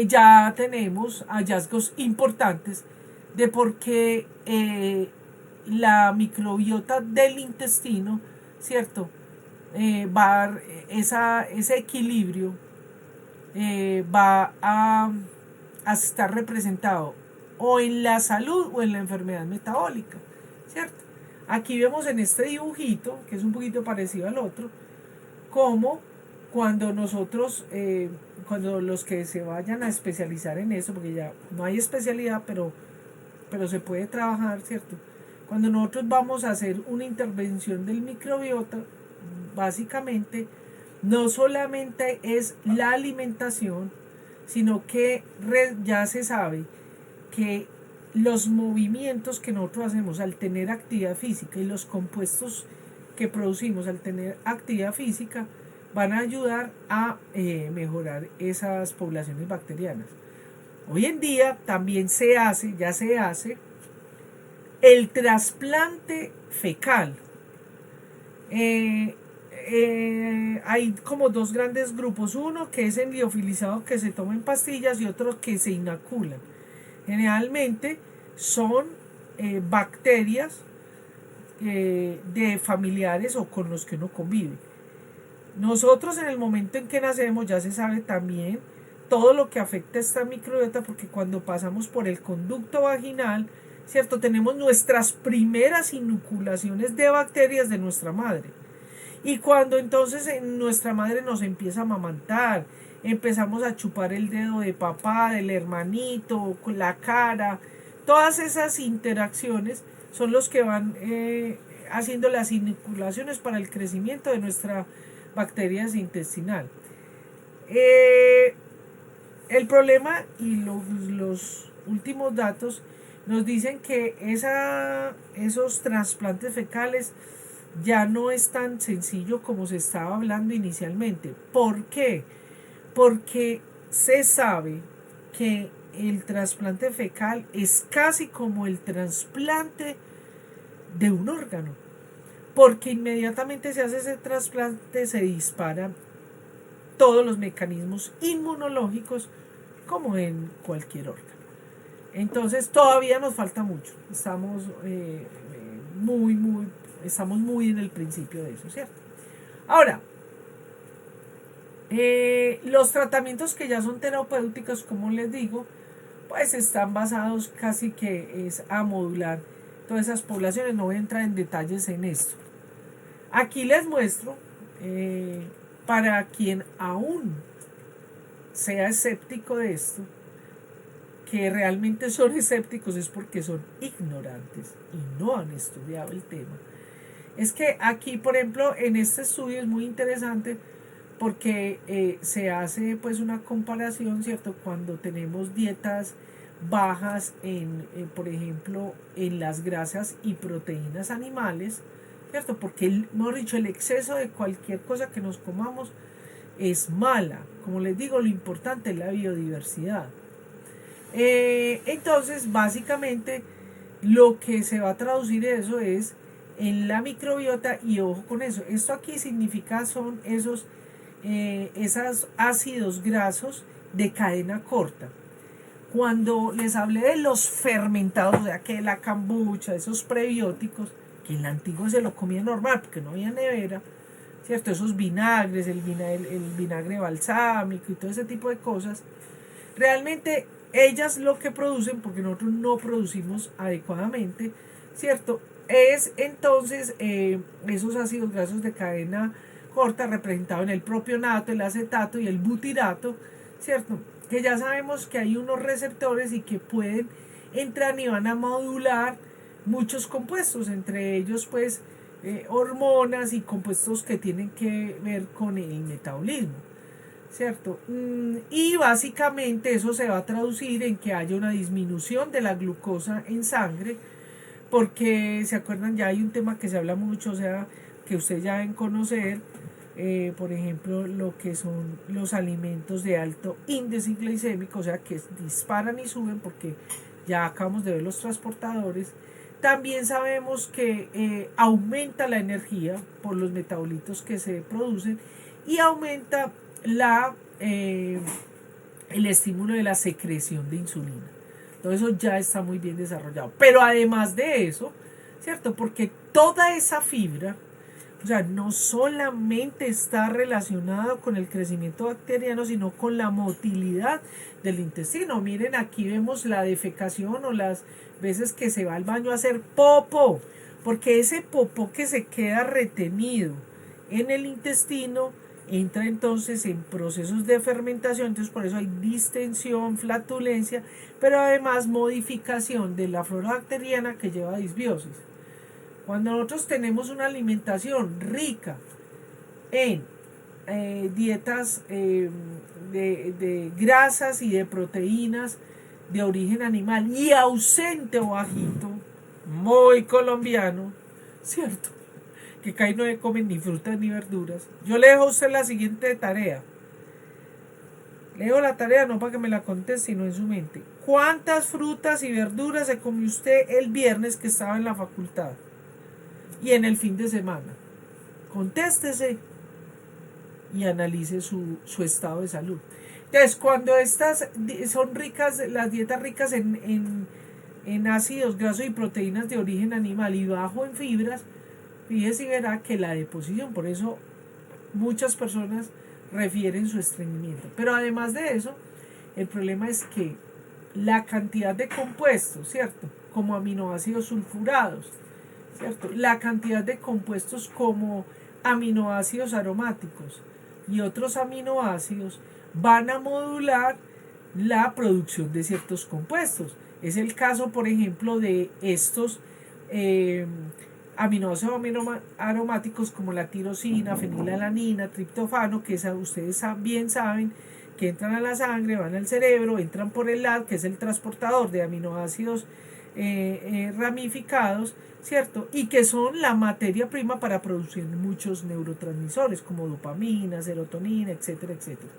ya tenemos hallazgos importantes de por qué la microbiota del intestino, ¿cierto? Va a dar ese equilibrio, va a estar representado o en la salud o en la enfermedad metabólica, ¿cierto? Aquí vemos en este dibujito, que es un poquito parecido al otro, como cuando nosotros, cuando los que se vayan a especializar en eso, porque ya no hay especialidad, pero se puede trabajar, ¿cierto? Cuando nosotros vamos a hacer una intervención del microbiota, básicamente, no solamente es la alimentación, sino que ya se sabe que los movimientos que nosotros hacemos al tener actividad física y los compuestos que producimos al tener actividad física van a ayudar a mejorar esas poblaciones bacterianas. Hoy en día también ya se hace el trasplante fecal. Hay como dos grandes grupos, uno que es el liofilizado que se toma en pastillas y otro que se inoculan. Generalmente son bacterias de familiares o con los que uno convive. Nosotros en el momento en que nacemos ya se sabe también todo lo que afecta a esta microbiota, porque cuando pasamos por el conducto vaginal, ¿cierto? Tenemos nuestras primeras inoculaciones de bacterias de nuestra madre. Y cuando entonces nuestra madre nos empieza a amamantar, empezamos a chupar el dedo de papá, del hermanito, con la cara, todas esas interacciones son los que van haciendo las inoculaciones para el crecimiento de nuestra bacteria intestinal. El problema y los últimos datos nos dicen que esos trasplantes fecales ya no es tan sencillo como se estaba hablando inicialmente. ¿Por qué? Porque se sabe que el trasplante fecal es casi como el trasplante de un órgano, porque inmediatamente se hace ese trasplante se disparan todos los mecanismos inmunológicos como en cualquier órgano. Entonces todavía nos falta mucho, estamos muy en el principio de eso, ¿cierto? Ahora, los tratamientos que ya son terapéuticos, como les digo, pues están basados casi que es a modular todas esas poblaciones. No voy a entrar en detalles en esto. Aquí les muestro, para quien aún sea escéptico de esto, que realmente son escépticos es porque son ignorantes y no han estudiado el tema. Es que aquí, por ejemplo, en este estudio es muy interesante porque se hace pues una comparación, ¿cierto? Cuando tenemos dietas bajas por ejemplo, en las grasas y proteínas animales, ¿cierto? Porque, mejor dicho, el exceso de cualquier cosa que nos comamos es mala. Como les digo, lo importante es la biodiversidad. Entonces, básicamente, lo que se va a traducir eso es en la microbiota, y ojo con eso, esto aquí significa son esos ácidos grasos de cadena corta. Cuando les hablé de los fermentados, o sea, que la kombucha, esos prebióticos, que en la antigua se lo comía normal porque no había nevera, ¿cierto? Esos vinagres, el vinagre balsámico y todo ese tipo de cosas, realmente ellas lo que producen, porque nosotros no producimos adecuadamente, ¿cierto? Es entonces esos ácidos grasos de cadena corta representados en el propionato, el acetato y el butirato, ¿cierto? Que ya sabemos que hay unos receptores y que pueden entrar y van a modular muchos compuestos, entre ellos pues hormonas y compuestos que tienen que ver con el metabolismo, ¿cierto? Y básicamente eso se va a traducir en que haya una disminución de la glucosa en sangre, porque se acuerdan, ya hay un tema que se habla mucho, o sea, que ustedes ya deben conocer, por ejemplo, lo que son los alimentos de alto índice glicémico, o sea, que disparan y suben porque ya acabamos de ver los transportadores. También sabemos que aumenta la energía por los metabolitos que se producen y aumenta el estímulo de la secreción de insulina. Todo eso ya está muy bien desarrollado. Pero además de eso, ¿cierto? Porque toda esa fibra, o sea, no solamente está relacionado con el crecimiento bacteriano, sino con la motilidad del intestino. Miren, aquí vemos la defecación o las veces que se va al baño a hacer popó, porque ese popó que se queda retenido en el intestino entra entonces en procesos de fermentación, entonces por eso hay distensión, flatulencia, pero además modificación de la flora bacteriana que lleva a disbiosis. Cuando nosotros tenemos una alimentación rica en dietas de grasas y de proteínas de origen animal y ausente o bajito, muy colombiano, ¿cierto? Que acá no se comen ni frutas ni verduras. Yo le dejo a usted la siguiente tarea. Le dejo la tarea no para que me la conteste, sino en su mente. ¿Cuántas frutas y verduras se comió usted el viernes que estaba en la facultad? Y en el fin de semana. Contéstese y analice su estado de salud. Entonces, cuando estas son ricas, las dietas ricas en ácidos grasos y proteínas de origen animal y bajo en fibras, fíjese y verá que la deposición, por eso muchas personas refieren su estreñimiento. Pero además de eso, el problema es que la cantidad de compuestos, ¿cierto? Como aminoácidos sulfurados, ¿cierto? La cantidad de compuestos como aminoácidos aromáticos y otros aminoácidos van a modular la producción de ciertos compuestos. Es el caso, por ejemplo, de estos aminoácidos aromáticos como la tirosina, fenilalanina, triptofano, que ustedes bien saben que entran a la sangre, van al cerebro, entran por el LAD, que es el transportador de aminoácidos ramificados, ¿cierto? Y que son la materia prima para producir muchos neurotransmisores como dopamina, serotonina, etcétera, etcétera.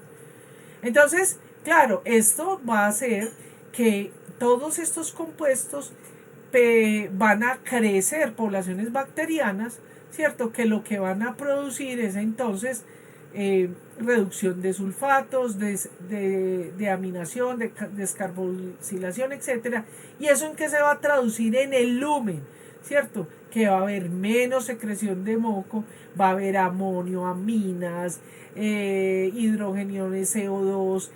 Entonces, claro, esto va a hacer que todos estos compuestos van a crecer poblaciones bacterianas, ¿cierto? Que lo que van a producir es entonces reducción de sulfatos, de aminación, de descarboxilación, etcétera. ¿Y eso en qué se va a traducir? En el lumen, ¿cierto? Que va a haber menos secreción de moco, va a haber amonio, aminas, hidrogeniones CO2,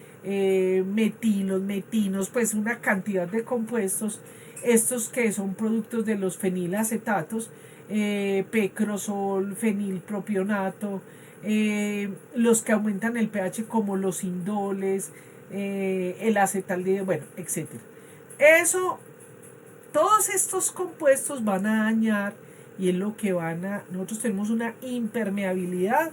metilos, metinos, pues una cantidad de compuestos, estos que son productos de los fenilacetatos, pecrosol, fenilpropionato, los que aumentan el pH como los indoles, el acetaldehído, bueno, etc. Todos estos compuestos van a dañar y es lo que nosotros tenemos una impermeabilidad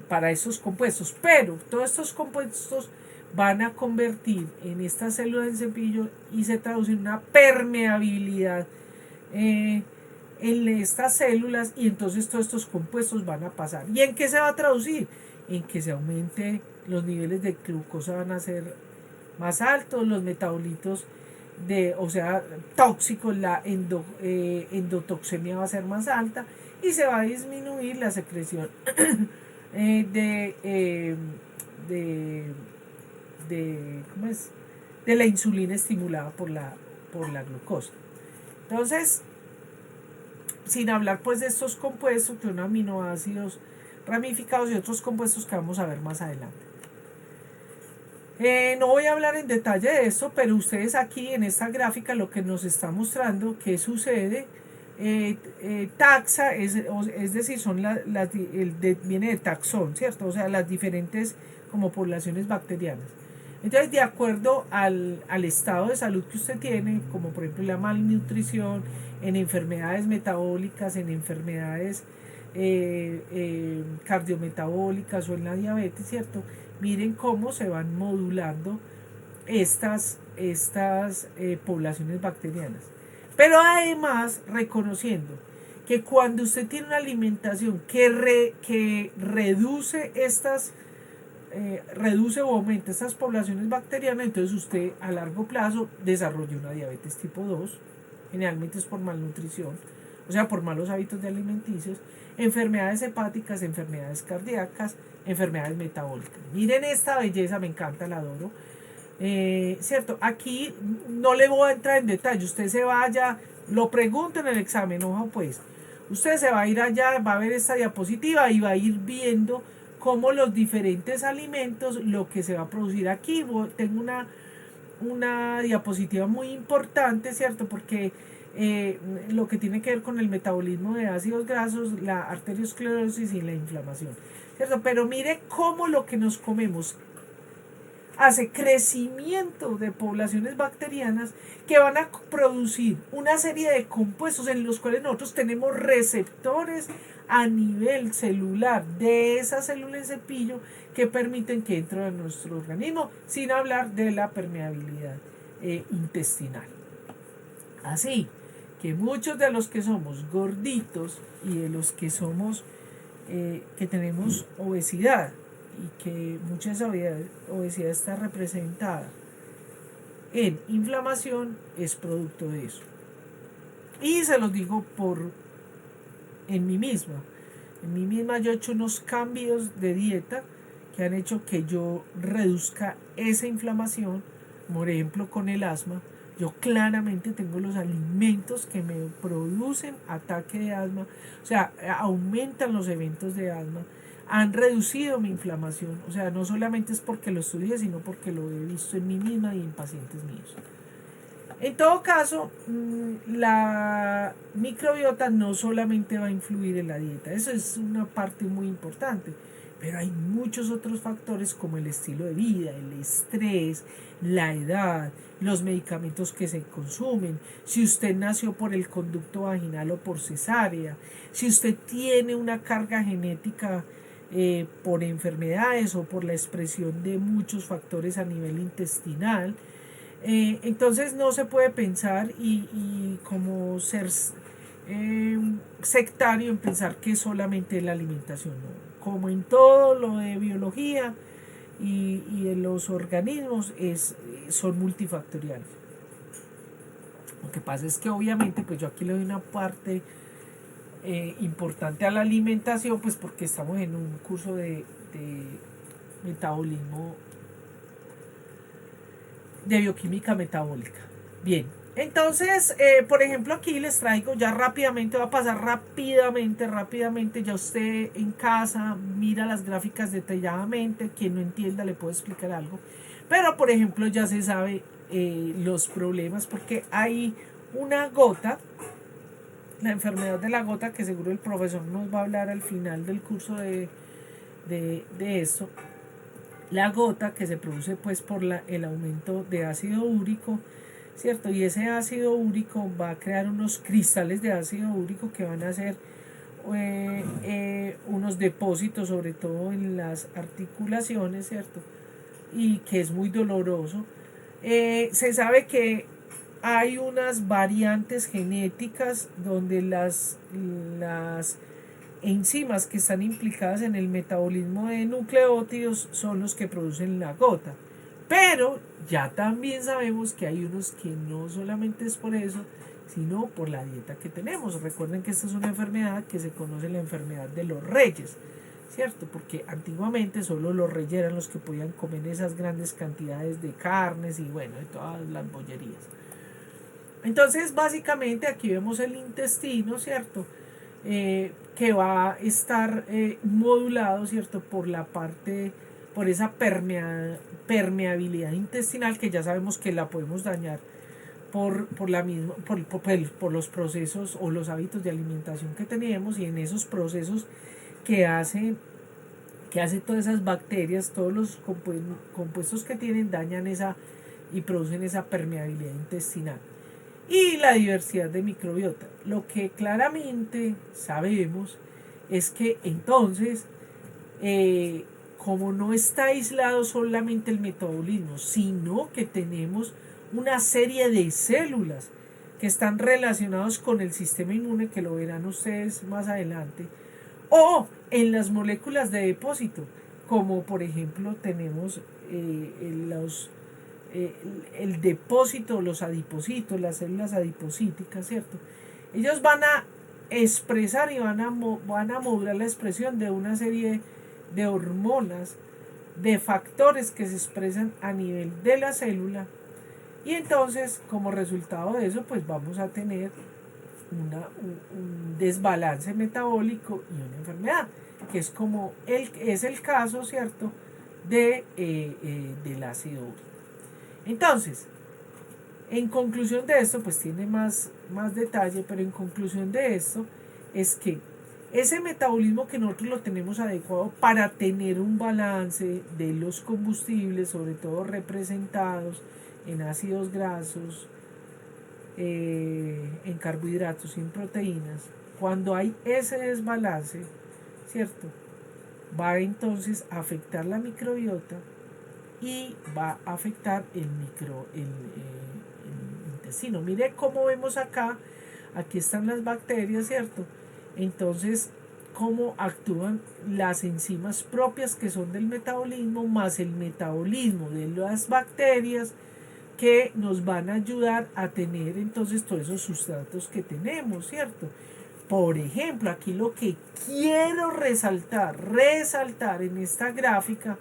para esos compuestos, pero todos estos compuestos van a convertir en estas células de cepillo y se traduce en una permeabilidad en estas células y entonces todos estos compuestos van a pasar. ¿Y en qué se va a traducir? En que se aumente los niveles de glucosa, van a ser más altos, los metabolitos tóxicos, la endotoxemia va a ser más alta y se va a disminuir la secreción de la insulina estimulada por la glucosa. Entonces, sin hablar pues de estos compuestos que son aminoácidos ramificados y otros compuestos que vamos a ver más adelante. No voy a hablar en detalle de esto, pero ustedes aquí en esta gráfica lo que nos está mostrando que sucede, taxa, es decir, son viene de taxón, ¿cierto? O sea, las diferentes como poblaciones bacterianas. Entonces, de acuerdo al estado de salud que usted tiene, como por ejemplo la malnutrición, en enfermedades metabólicas, en enfermedades cardiometabólicas o en la diabetes, ¿cierto? Miren cómo se van modulando estas poblaciones bacterianas. Pero además reconociendo que cuando usted tiene una alimentación que reduce reduce o aumenta estas poblaciones bacterianas, entonces usted a largo plazo desarrolla una diabetes tipo 2, generalmente es por malnutrición, o sea, por malos hábitos de alimenticios, enfermedades hepáticas, enfermedades cardíacas, enfermedades metabólicas. Miren esta belleza, me encanta, la adoro. Cierto, aquí no le voy a entrar en detalle, usted se vaya, lo pregunta en el examen, ojo pues, usted se va a ir allá, va a ver esta diapositiva y va a ir viendo cómo los diferentes alimentos, lo que se va a producir aquí. Tengo una diapositiva muy importante, ¿cierto? Porque lo que tiene que ver con el metabolismo de ácidos grasos, la arteriosclerosis y la inflamación, ¿cierto? Pero mire cómo lo que nos comemos hace crecimiento de poblaciones bacterianas que van a producir una serie de compuestos en los cuales nosotros tenemos receptores a nivel celular de esa célula en cepillo que permiten que entre en nuestro organismo, sin hablar de la permeabilidad intestinal. Así que muchos de los que somos gorditos y de los que somos que tenemos obesidad, y que mucha obesidad está representada en inflamación, es producto de eso. Y se los digo en mí misma. En mí misma yo he hecho unos cambios de dieta que han hecho que yo reduzca esa inflamación. Por ejemplo, con el asma, yo claramente tengo los alimentos que me producen ataque de asma, o sea, aumentan los eventos de asma, han reducido mi inflamación, o sea, no solamente es porque lo estudié, sino porque lo he visto en mí misma y en pacientes míos. En todo caso, la microbiota no solamente va a influir en la dieta, eso es una parte muy importante, pero hay muchos otros factores como el estilo de vida, el estrés, la edad, los medicamentos que se consumen, si usted nació por el conducto vaginal o por cesárea, si usted tiene una carga genética por enfermedades o por la expresión de muchos factores a nivel intestinal. Entonces no se puede pensar y como ser sectario en pensar que solamente la alimentación, ¿no? Como en todo lo de biología y en los organismos son multifactoriales. Lo que pasa es que obviamente pues yo aquí le doy una parte importante a la alimentación, pues porque estamos en un curso de metabolismo, de bioquímica metabólica. Bien, entonces, por ejemplo, aquí les traigo ya rápidamente, va a pasar rápidamente, ya usted en casa mira las gráficas detalladamente, quien no entienda le puedo explicar algo, pero por ejemplo ya se sabe los problemas, porque hay una gota, la enfermedad de la gota, que seguro el profesor nos va a hablar al final del curso de esto. La gota que se produce pues por el aumento de ácido úrico, ¿cierto? Y ese ácido úrico va a crear unos cristales de ácido úrico que van a hacer unos depósitos, sobre todo en las articulaciones, ¿cierto? Y que es muy doloroso. Se sabe que hay unas variantes genéticas donde las enzimas que están implicadas en el metabolismo de nucleótidos son los que producen la gota. Pero ya también sabemos que hay unos que no solamente es por eso, sino por la dieta que tenemos. Recuerden que esta es una enfermedad que se conoce la enfermedad de los reyes, ¿cierto? Porque antiguamente solo los reyes eran los que podían comer esas grandes cantidades de carnes y bueno, de todas las bollerías. Entonces, básicamente aquí vemos el intestino, ¿cierto? Que va a estar modulado, ¿cierto? Por esa permeabilidad intestinal, que ya sabemos que la podemos dañar por los procesos o los hábitos de alimentación que tenemos, y en esos procesos que hacen todas esas bacterias, todos los compuestos que tienen, dañan y producen esa permeabilidad intestinal. Y la diversidad de microbiota. Lo que claramente sabemos es que entonces, como no está aislado solamente el metabolismo, sino que tenemos una serie de células que están relacionados con el sistema inmune, que lo verán ustedes más adelante, o en las moléculas de depósito, como por ejemplo tenemos el depósito, los adipocitos, las células adipocíticas, ¿cierto? Ellos van a expresar y van a modular la expresión de una serie de hormonas, de factores que se expresan a nivel de la célula, y entonces como resultado de eso pues vamos a tener un desbalance metabólico y una enfermedad, que es como es el caso, ¿cierto?, del ácido úrico. Entonces, en conclusión de esto, pues tiene más detalle, pero en conclusión de esto es que ese metabolismo que nosotros lo tenemos adecuado para tener un balance de los combustibles, sobre todo representados en ácidos grasos, en carbohidratos y en proteínas, cuando hay ese desbalance, ¿cierto?, va entonces a afectar la microbiota y va a afectar el intestino. Mire cómo vemos acá, aquí están las bacterias, ¿cierto? Entonces, cómo actúan las enzimas propias que son del metabolismo, más el metabolismo de las bacterias, que nos van a ayudar a tener entonces todos esos sustratos que tenemos, ¿cierto? Por ejemplo, aquí lo que quiero resaltar en esta gráfica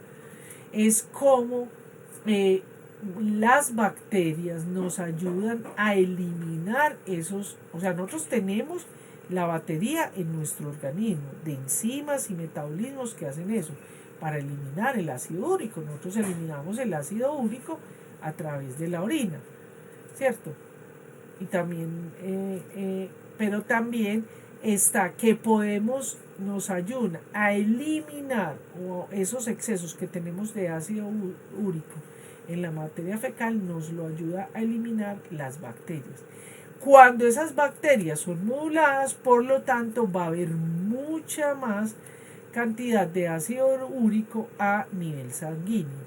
es cómo las bacterias nos ayudan a eliminar esos, o sea, nosotros tenemos la batería en nuestro organismo de enzimas y metabolismos que hacen eso, para eliminar el ácido úrico. Nosotros eliminamos el ácido úrico a través de la orina, ¿cierto? Y también, pero también está que nos ayuda a eliminar esos excesos que tenemos de ácido úrico en la materia fecal, nos lo ayuda a eliminar las bacterias. Cuando esas bacterias son moduladas, por lo tanto, va a haber mucha más cantidad de ácido úrico a nivel sanguíneo.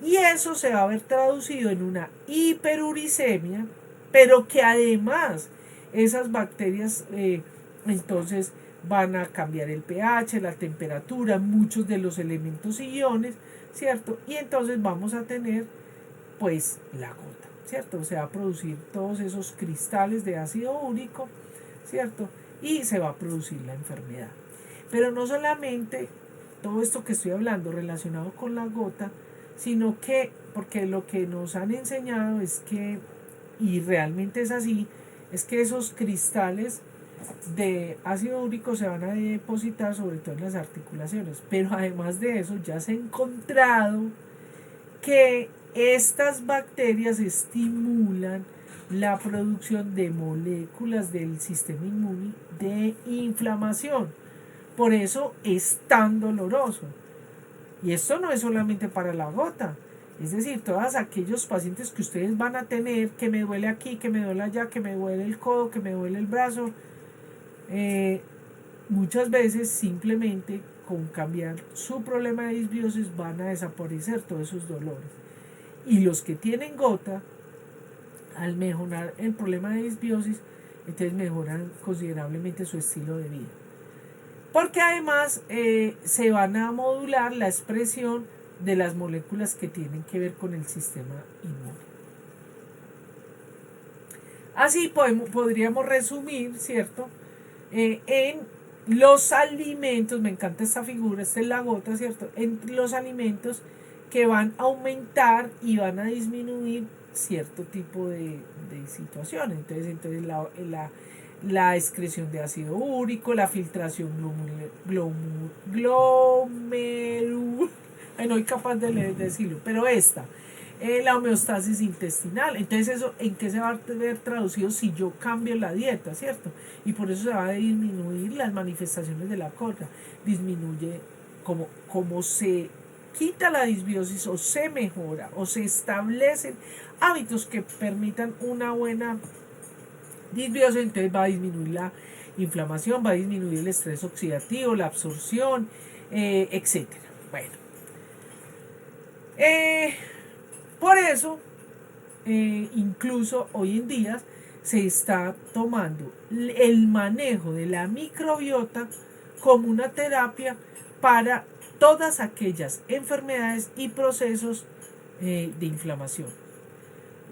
Y eso se va a ver traducido en una hiperuricemia, pero que además esas bacterias entonces van a cambiar el pH, la temperatura, muchos de los elementos y iones, ¿cierto? Y entonces vamos a tener pues la gota, ¿cierto? Se va a producir todos esos cristales de ácido úrico, ¿cierto? Y se va a producir la enfermedad. Pero no solamente todo esto que estoy hablando relacionado con la gota, sino que, porque lo que nos han enseñado es que, y realmente es así, es que esos cristales de ácido úrico se van a depositar sobre todo en las articulaciones, pero además de eso ya se ha encontrado que estas bacterias estimulan la producción de moléculas del sistema inmune de inflamación, por eso es tan doloroso. Y esto no es solamente para la gota, es decir, todos aquellos pacientes que ustedes van a tener, que me duele aquí, que me duele allá, que me duele el codo, que me duele el brazo, muchas veces simplemente con cambiar su problema de disbiosis van a desaparecer todos esos dolores. Y los que tienen gota, al mejorar el problema de disbiosis, entonces mejoran considerablemente su estilo de vida. Porque además se van a modular la expresión de las moléculas que tienen que ver con el sistema inmune. Así podríamos resumir, ¿cierto? En los alimentos, me encanta esta figura, esta es la gota, ¿cierto? En los alimentos que van a aumentar y van a disminuir cierto tipo de situaciones. Entonces la excreción de ácido úrico, la filtración no soy capaz de decirlo, pero la homeostasis intestinal. Entonces eso, ¿en qué se va a ver traducido si yo cambio la dieta, cierto? Y por eso se va a disminuir las manifestaciones de la gota. Disminuye como se quita la disbiosis, o se mejora o se establecen hábitos que permitan una buena disbiosis. Entonces va a disminuir la inflamación, va a disminuir el estrés oxidativo, la absorción, etcétera. Bueno, por eso incluso hoy en día se está tomando el manejo de la microbiota como una terapia para todas aquellas enfermedades y procesos de inflamación.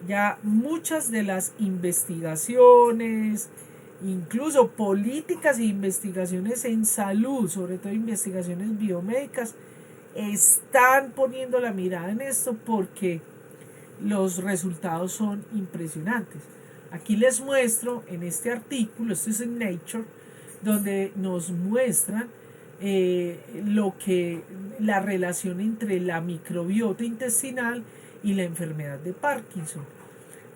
Ya muchas de las investigaciones, incluso políticas e investigaciones en salud, sobre todo investigaciones biomédicas, están poniendo la mirada en esto porque los resultados son impresionantes. Aquí les muestro en este artículo, esto es en Nature, donde nos muestran la relación entre la microbiota intestinal y la enfermedad de Parkinson.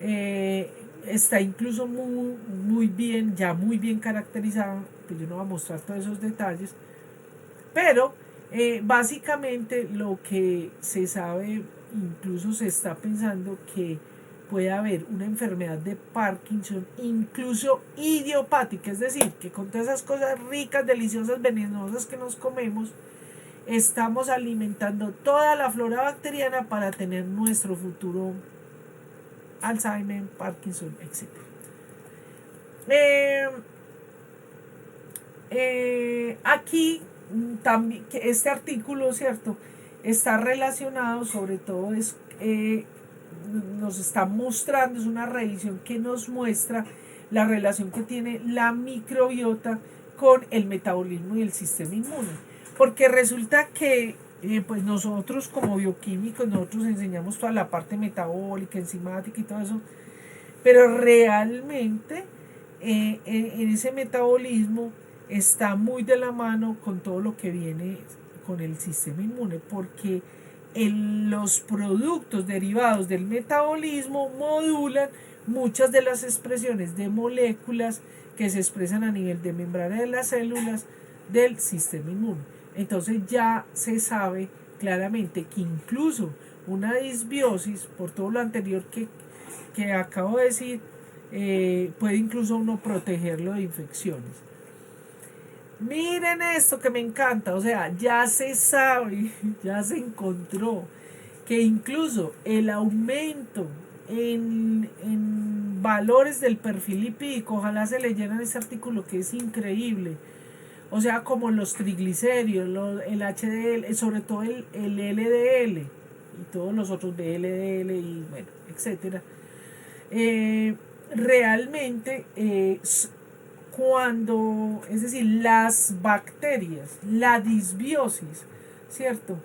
Está incluso muy bien caracterizado, pues yo no voy a mostrar todos esos detalles, pero básicamente lo que se sabe, incluso se está pensando que puede haber una enfermedad de Parkinson, incluso idiopática, es decir, que con todas esas cosas ricas, deliciosas, venenosas que nos comemos, estamos alimentando toda la flora bacteriana para tener nuestro futuro Alzheimer, Parkinson, etc. Aquí también que este artículo, ¿cierto?, está relacionado, sobre todo nos está mostrando, es una revisión que nos muestra la relación que tiene la microbiota con el metabolismo y el sistema inmune. Porque resulta que pues nosotros como bioquímicos, nosotros enseñamos toda la parte metabólica, enzimática y todo eso, pero realmente en ese metabolismo está muy de la mano con todo lo que viene con el sistema inmune, porque los productos derivados del metabolismo modulan muchas de las expresiones de moléculas que se expresan a nivel de membrana de las células del sistema inmune. Entonces ya se sabe claramente que incluso una disbiosis, por todo lo anterior que acabo de decir, puede incluso uno protegerlo de infecciones. Miren esto que me encanta, o sea, ya se sabe, ya se encontró que incluso el aumento en valores del perfil lipídico, ojalá se leyeran ese artículo que es increíble, o sea, como los triglicéridos, el HDL, sobre todo el LDL y todos los otros VLDL y bueno, etcétera, realmente cuando, es decir, las bacterias, la disbiosis, ¿cierto?,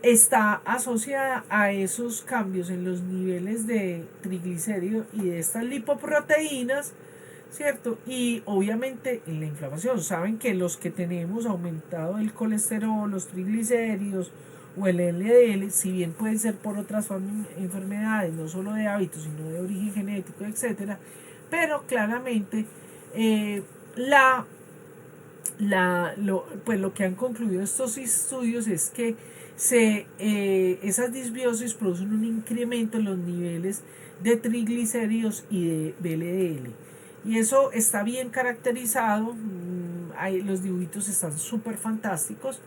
está asociada a esos cambios en los niveles de triglicéridos y de estas lipoproteínas, ¿cierto? Y obviamente en la inflamación. Saben que los que tenemos aumentado el colesterol, los triglicéridos o el LDL, si bien pueden ser por otras enfermedades, no solo de hábitos, sino de origen genético, etcétera, pero claramente pues lo que han concluido estos estudios es que esas disbiosis producen un incremento en los niveles de triglicéridos y de VLDL. Y eso está bien caracterizado, los dibujitos están súper fantásticos.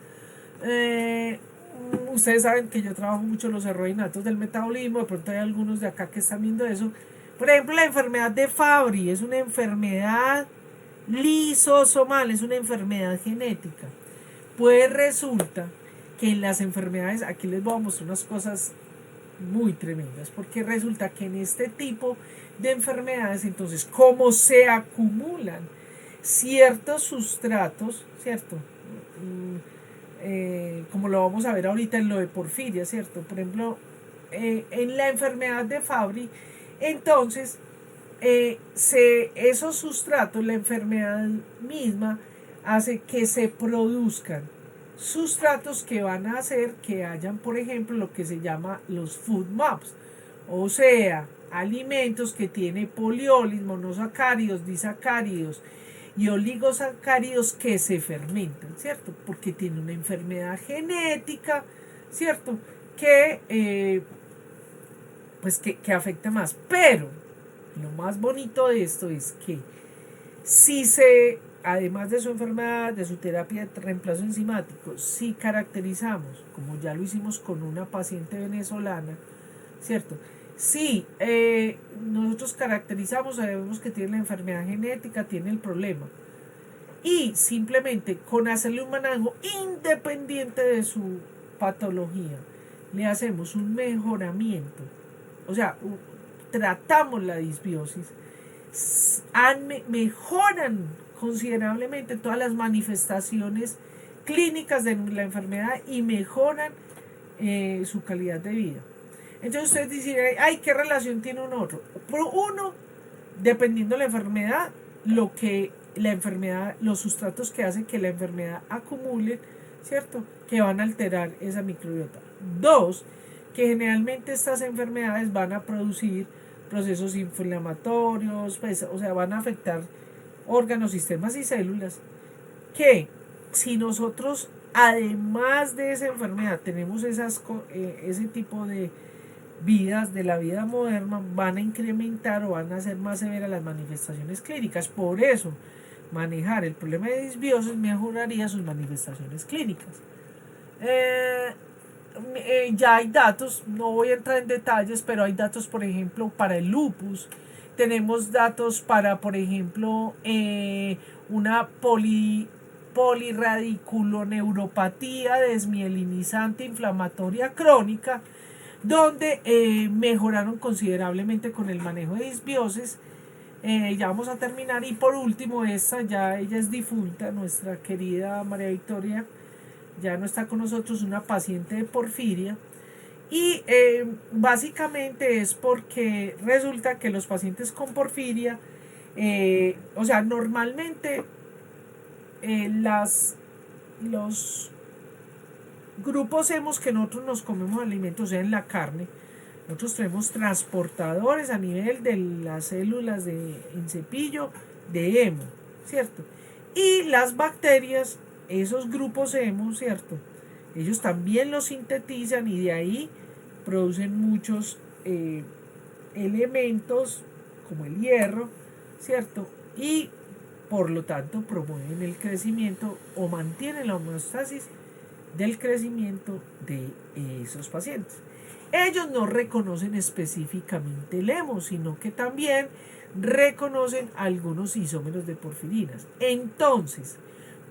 Ustedes saben que yo trabajo mucho los errores del metabolismo, de pronto hay algunos de acá que están viendo eso. Por ejemplo, la enfermedad de Fabry es una enfermedad lisosomal, es una enfermedad genética. Pues resulta que en las enfermedades, aquí les voy a mostrar unas cosas muy tremendas, porque resulta que en este tipo de enfermedades, entonces, como se acumulan ciertos sustratos, ¿cierto? Como lo vamos a ver ahorita en lo de porfiria, ¿cierto? Por ejemplo, en la enfermedad de Fabry, entonces, esos sustratos, la enfermedad misma, hace que se produzcan sustratos que van a hacer que hayan, por ejemplo, lo que se llama los food maps, o sea, alimentos que tienen poliolis, monosacáridos, disacáridos y oligosacáridos que se fermentan, ¿cierto? Porque tiene una enfermedad genética, ¿cierto? Que afecta más. Pero lo más bonito de esto es que si además de su enfermedad, de su terapia de reemplazo enzimático, si caracterizamos, como ya lo hicimos con una paciente venezolana, ¿cierto? Sí, nosotros caracterizamos, sabemos que tiene la enfermedad genética, tiene el problema. Y simplemente con hacerle un manejo independiente de su patología, le hacemos un mejoramiento. O sea, tratamos la disbiosis, mejoran considerablemente todas las manifestaciones clínicas de la enfermedad y mejoran su calidad de vida. Entonces ustedes dicen, ay, ¿qué relación tiene uno otro? Uno, dependiendo de la enfermedad, lo que la enfermedad, los sustratos que hacen que la enfermedad acumule, ¿cierto? Que van a alterar esa microbiota. Dos, que generalmente estas enfermedades van a producir procesos inflamatorios, pues, o sea, van a afectar órganos, sistemas y células, que si nosotros, además de esa enfermedad, tenemos ese tipo de vidas de la vida moderna, van a incrementar o van a hacer más severas las manifestaciones clínicas. Por eso, manejar el problema de disbiosis mejoraría sus manifestaciones clínicas. Ya hay datos, no voy a entrar en detalles, pero hay datos, por ejemplo, para el lupus. Tenemos datos para, por ejemplo, una polirradiculoneuropatía desmielinizante inflamatoria crónica, donde mejoraron considerablemente con el manejo de disbiosis. Ya vamos a terminar. Y por último, ella es difunta, nuestra querida María Victoria, ya no está con nosotros, una paciente de porfiria. Y básicamente es porque resulta que los pacientes con porfiria, o sea, normalmente los grupos hemos que nosotros nos comemos alimentos, o sea, en la carne, nosotros tenemos transportadores a nivel de las células en cepillo de hemo, ¿cierto? Y las bacterias, esos grupos hemo, ¿cierto? Ellos también los sintetizan y de ahí producen muchos elementos como el hierro, ¿cierto? Y por lo tanto promueven el crecimiento o mantienen la homeostasis del crecimiento de esos pacientes. Ellos no reconocen específicamente el hemo, sino que también reconocen algunos isómeros de porfirinas. Entonces,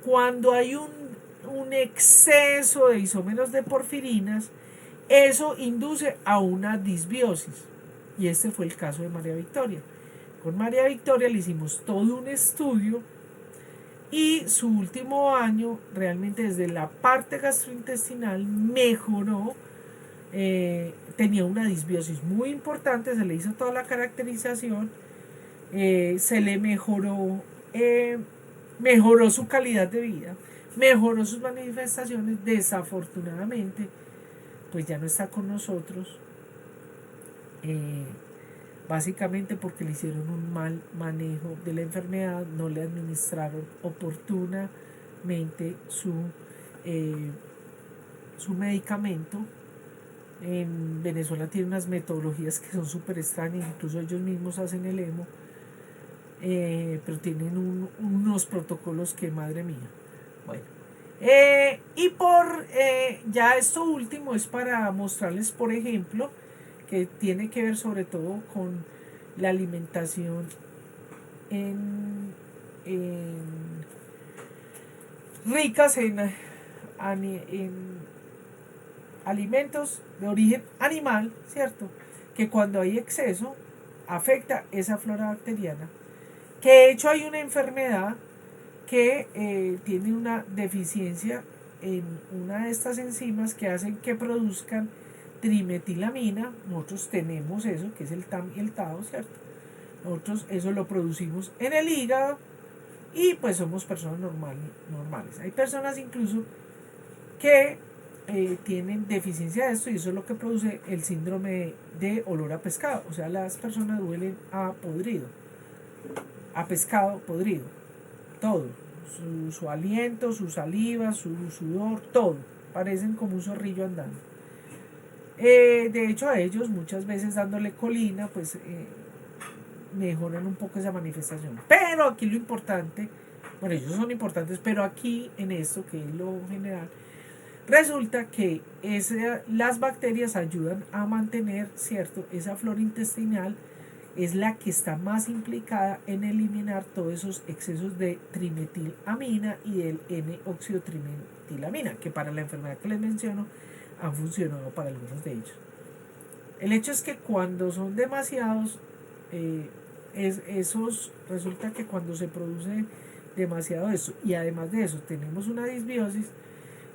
cuando hay un exceso de isómeros de porfirinas, eso induce a una disbiosis. Y este fue el caso de María Victoria. Con María Victoria le hicimos todo un estudio y su último año, realmente desde la parte gastrointestinal, mejoró. Tenía una disbiosis muy importante, se le hizo toda la caracterización, se le mejoró su calidad de vida, mejoró sus manifestaciones. Desafortunadamente, pues ya no está con nosotros, básicamente porque le hicieron un mal manejo de la enfermedad, no le administraron oportunamente su medicamento. En Venezuela tiene unas metodologías que son súper extrañas, incluso ellos mismos hacen el hemo, pero tienen unos protocolos que, madre mía. Bueno, y ya esto último es para mostrarles, por ejemplo, que tiene que ver sobre todo con la alimentación ricas en alimentos de origen animal, ¿cierto? Que cuando hay exceso afecta esa flora bacteriana. Que de hecho hay una enfermedad que tiene una deficiencia en una de estas enzimas que hacen que produzcan trimetilamina. Nosotros tenemos eso, que es el TAM y el TAO, ¿cierto? Nosotros eso lo producimos en el hígado y pues somos personas normales. Hay personas incluso que tienen deficiencia de esto y eso es lo que produce el síndrome de olor a pescado. O sea, las personas huelen a podrido, a pescado podrido, todo. Su aliento, su saliva, su sudor, todo. Parecen como un zorrillo andando. De hecho, a ellos muchas veces dándole colina, pues mejoran un poco esa manifestación. Pero aquí lo importante, bueno, ellos son importantes, pero aquí en esto, que es lo general, Resulta que las bacterias ayudan a mantener, ¿cierto? Esa flora intestinal es la que está más implicada en eliminar todos esos excesos de trimetilamina y del N-oxidotrimetilamina, que para la enfermedad que les menciono han funcionado para algunos de ellos. El hecho es que cuando son demasiados, resulta que cuando se produce demasiado eso, y además de eso tenemos una disbiosis,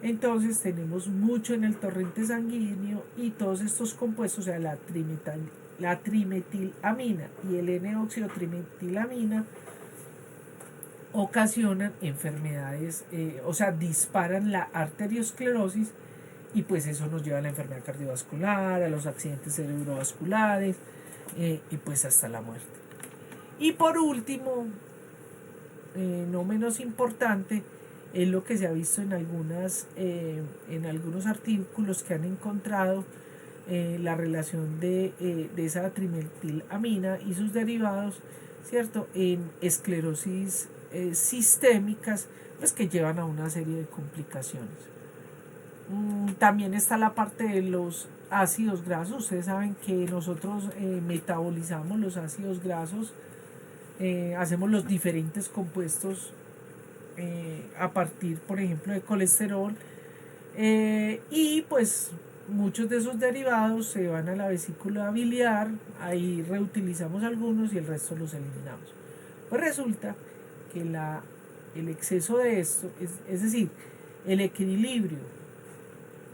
entonces tenemos mucho en el torrente sanguíneo y todos estos compuestos, o sea, la trimetilamina y el N-oxidotrimetilamina ocasionan enfermedades, o sea, disparan la arteriosclerosis y pues eso nos lleva a la enfermedad cardiovascular, a los accidentes cerebrovasculares y pues hasta la muerte. Y por último, no menos importante, es lo que se ha visto en algunos artículos que han encontrado la relación de esa trimetilamina y sus derivados, ¿cierto?, en esclerosis sistémicas, pues que llevan a una serie de complicaciones. También está la parte de los ácidos grasos. Ustedes saben que nosotros metabolizamos los ácidos grasos, hacemos los diferentes compuestos a partir, por ejemplo, de colesterol, y pues muchos de esos derivados se van a la vesícula biliar, ahí reutilizamos algunos y el resto los eliminamos. Pues resulta que el exceso de esto, es decir, el equilibrio,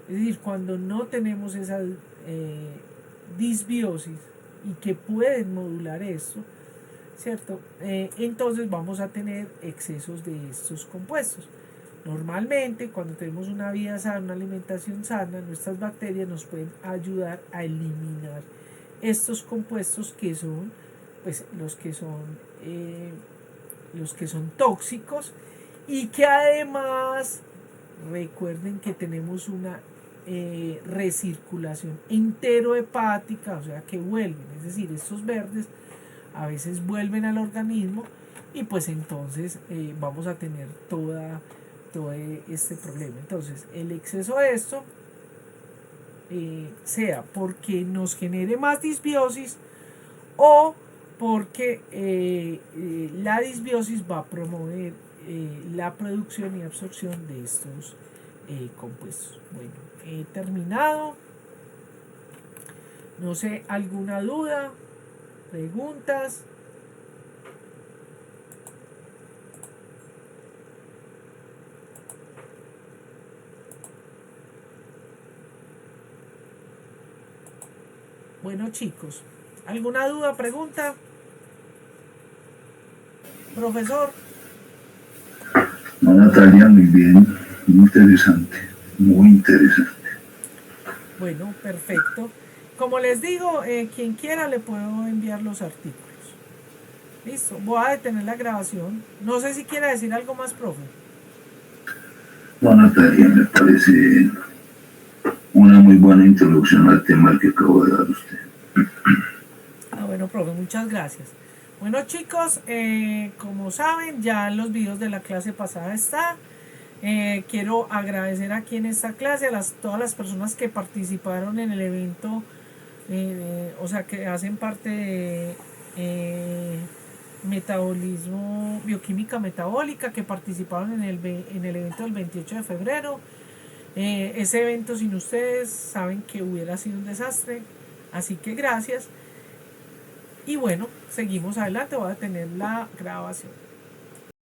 es decir, cuando no tenemos esa disbiosis y que pueden modular esto, ¿cierto? Entonces vamos a tener excesos de estos compuestos. Normalmente, cuando tenemos una vida sana, una alimentación sana, nuestras bacterias nos pueden ayudar a eliminar estos compuestos que son, pues, los que son tóxicos, y que además recuerden que tenemos una recirculación enterohepática, o sea que vuelven, es decir, estos verdes a veces vuelven al organismo y pues entonces vamos a tener todo este problema. Entonces el exceso de esto, sea porque nos genere más disbiosis o porque la disbiosis va a promover la producción y absorción de estos compuestos. Bueno, he terminado. No sé, ¿alguna duda? ¿Preguntas? Bueno, chicos, ¿alguna duda, pregunta? Profesor. No, Natalia, muy bien, muy interesante, muy interesante. Bueno, perfecto. Como les digo, quien quiera le puedo enviar los artículos. Listo, voy a detener la grabación. No sé si quiere decir algo más, profe. No, Natalia, me parece una muy buena introducción al tema que acabo de dar usted. Bueno, profe, muchas gracias. Bueno, chicos, como saben, ya en los videos de la clase pasada está. Quiero agradecer aquí en esta clase a todas las personas que participaron en el evento, o sea, que hacen parte de metabolismo, bioquímica metabólica, que participaron en el evento del 28 de febrero. Ese evento sin ustedes saben que hubiera sido un desastre, así que gracias. Y bueno, seguimos adelante, voy a tener la grabación.